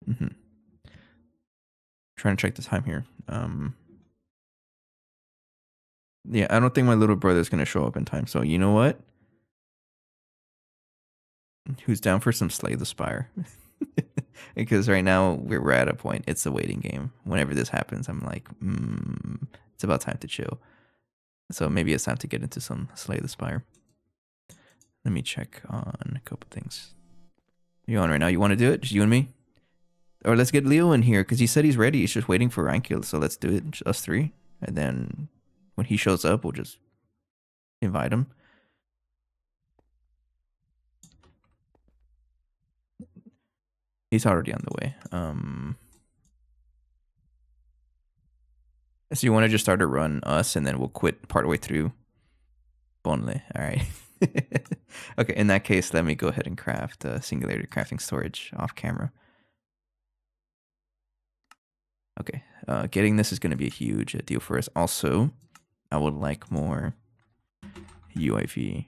Mm-hmm. Trying to check the time here. Yeah, I don't think my little brother's going to show up in time. So you know what? Who's down for some Slay the Spire? Because right now we're at a point. It's a waiting game. Whenever this happens, I'm like, it's about time to chill. So maybe it's time to get into some Slay the Spire. Let me check on a couple things. You on right now? You want to do it? Just you and me? Or let's get Leo in here because he said he's ready. He's just waiting for Rankil. So let's do it, just us three. And then when he shows up, we'll just invite him. He's already on the way. So you want to just start a run us and then we'll quit partway through? Only. All right. Okay, in that case, let me go ahead and craft singularity crafting storage off camera. Okay, getting this is going to be a huge deal for us. Also, I would like more UIV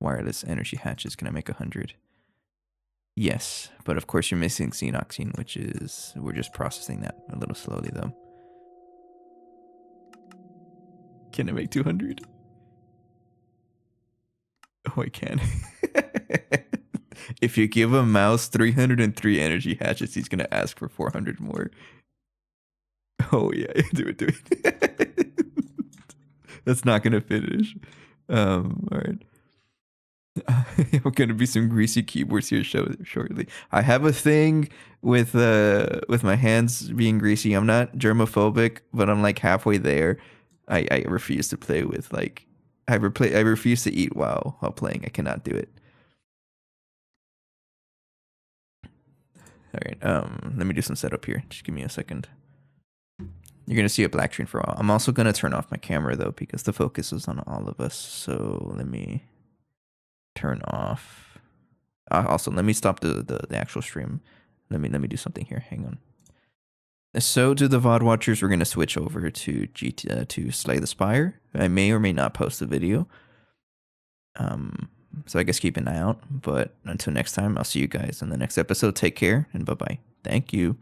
wireless energy hatches. Can I make 100? Yes, but of course you're missing xenoxine, which is, we're just processing that a little slowly though. Can I make 200? Oh, I can. If you give a mouse 303 energy hatches, he's gonna ask for 400 more. Oh yeah, do it. That's not gonna finish. All right. We're gonna be some greasy keyboards here shortly. I have a thing with my hands being greasy. I'm not germophobic, but I'm like halfway there. I refuse to play with like I refuse to eat while playing. I cannot do it. All right. Let me do some setup here. Just give me a second. You're gonna see a black screen for a while. I'm also gonna turn off my camera though because the focus is on all of us. So let me turn off. Also, let me stop the actual stream. Let me do something here. Hang on. So to the VOD watchers, we're gonna switch over to to Slay the Spire. I may or may not post the video. So I guess keep an eye out. But until next time, I'll see you guys in the next episode. Take care and bye bye. Thank you.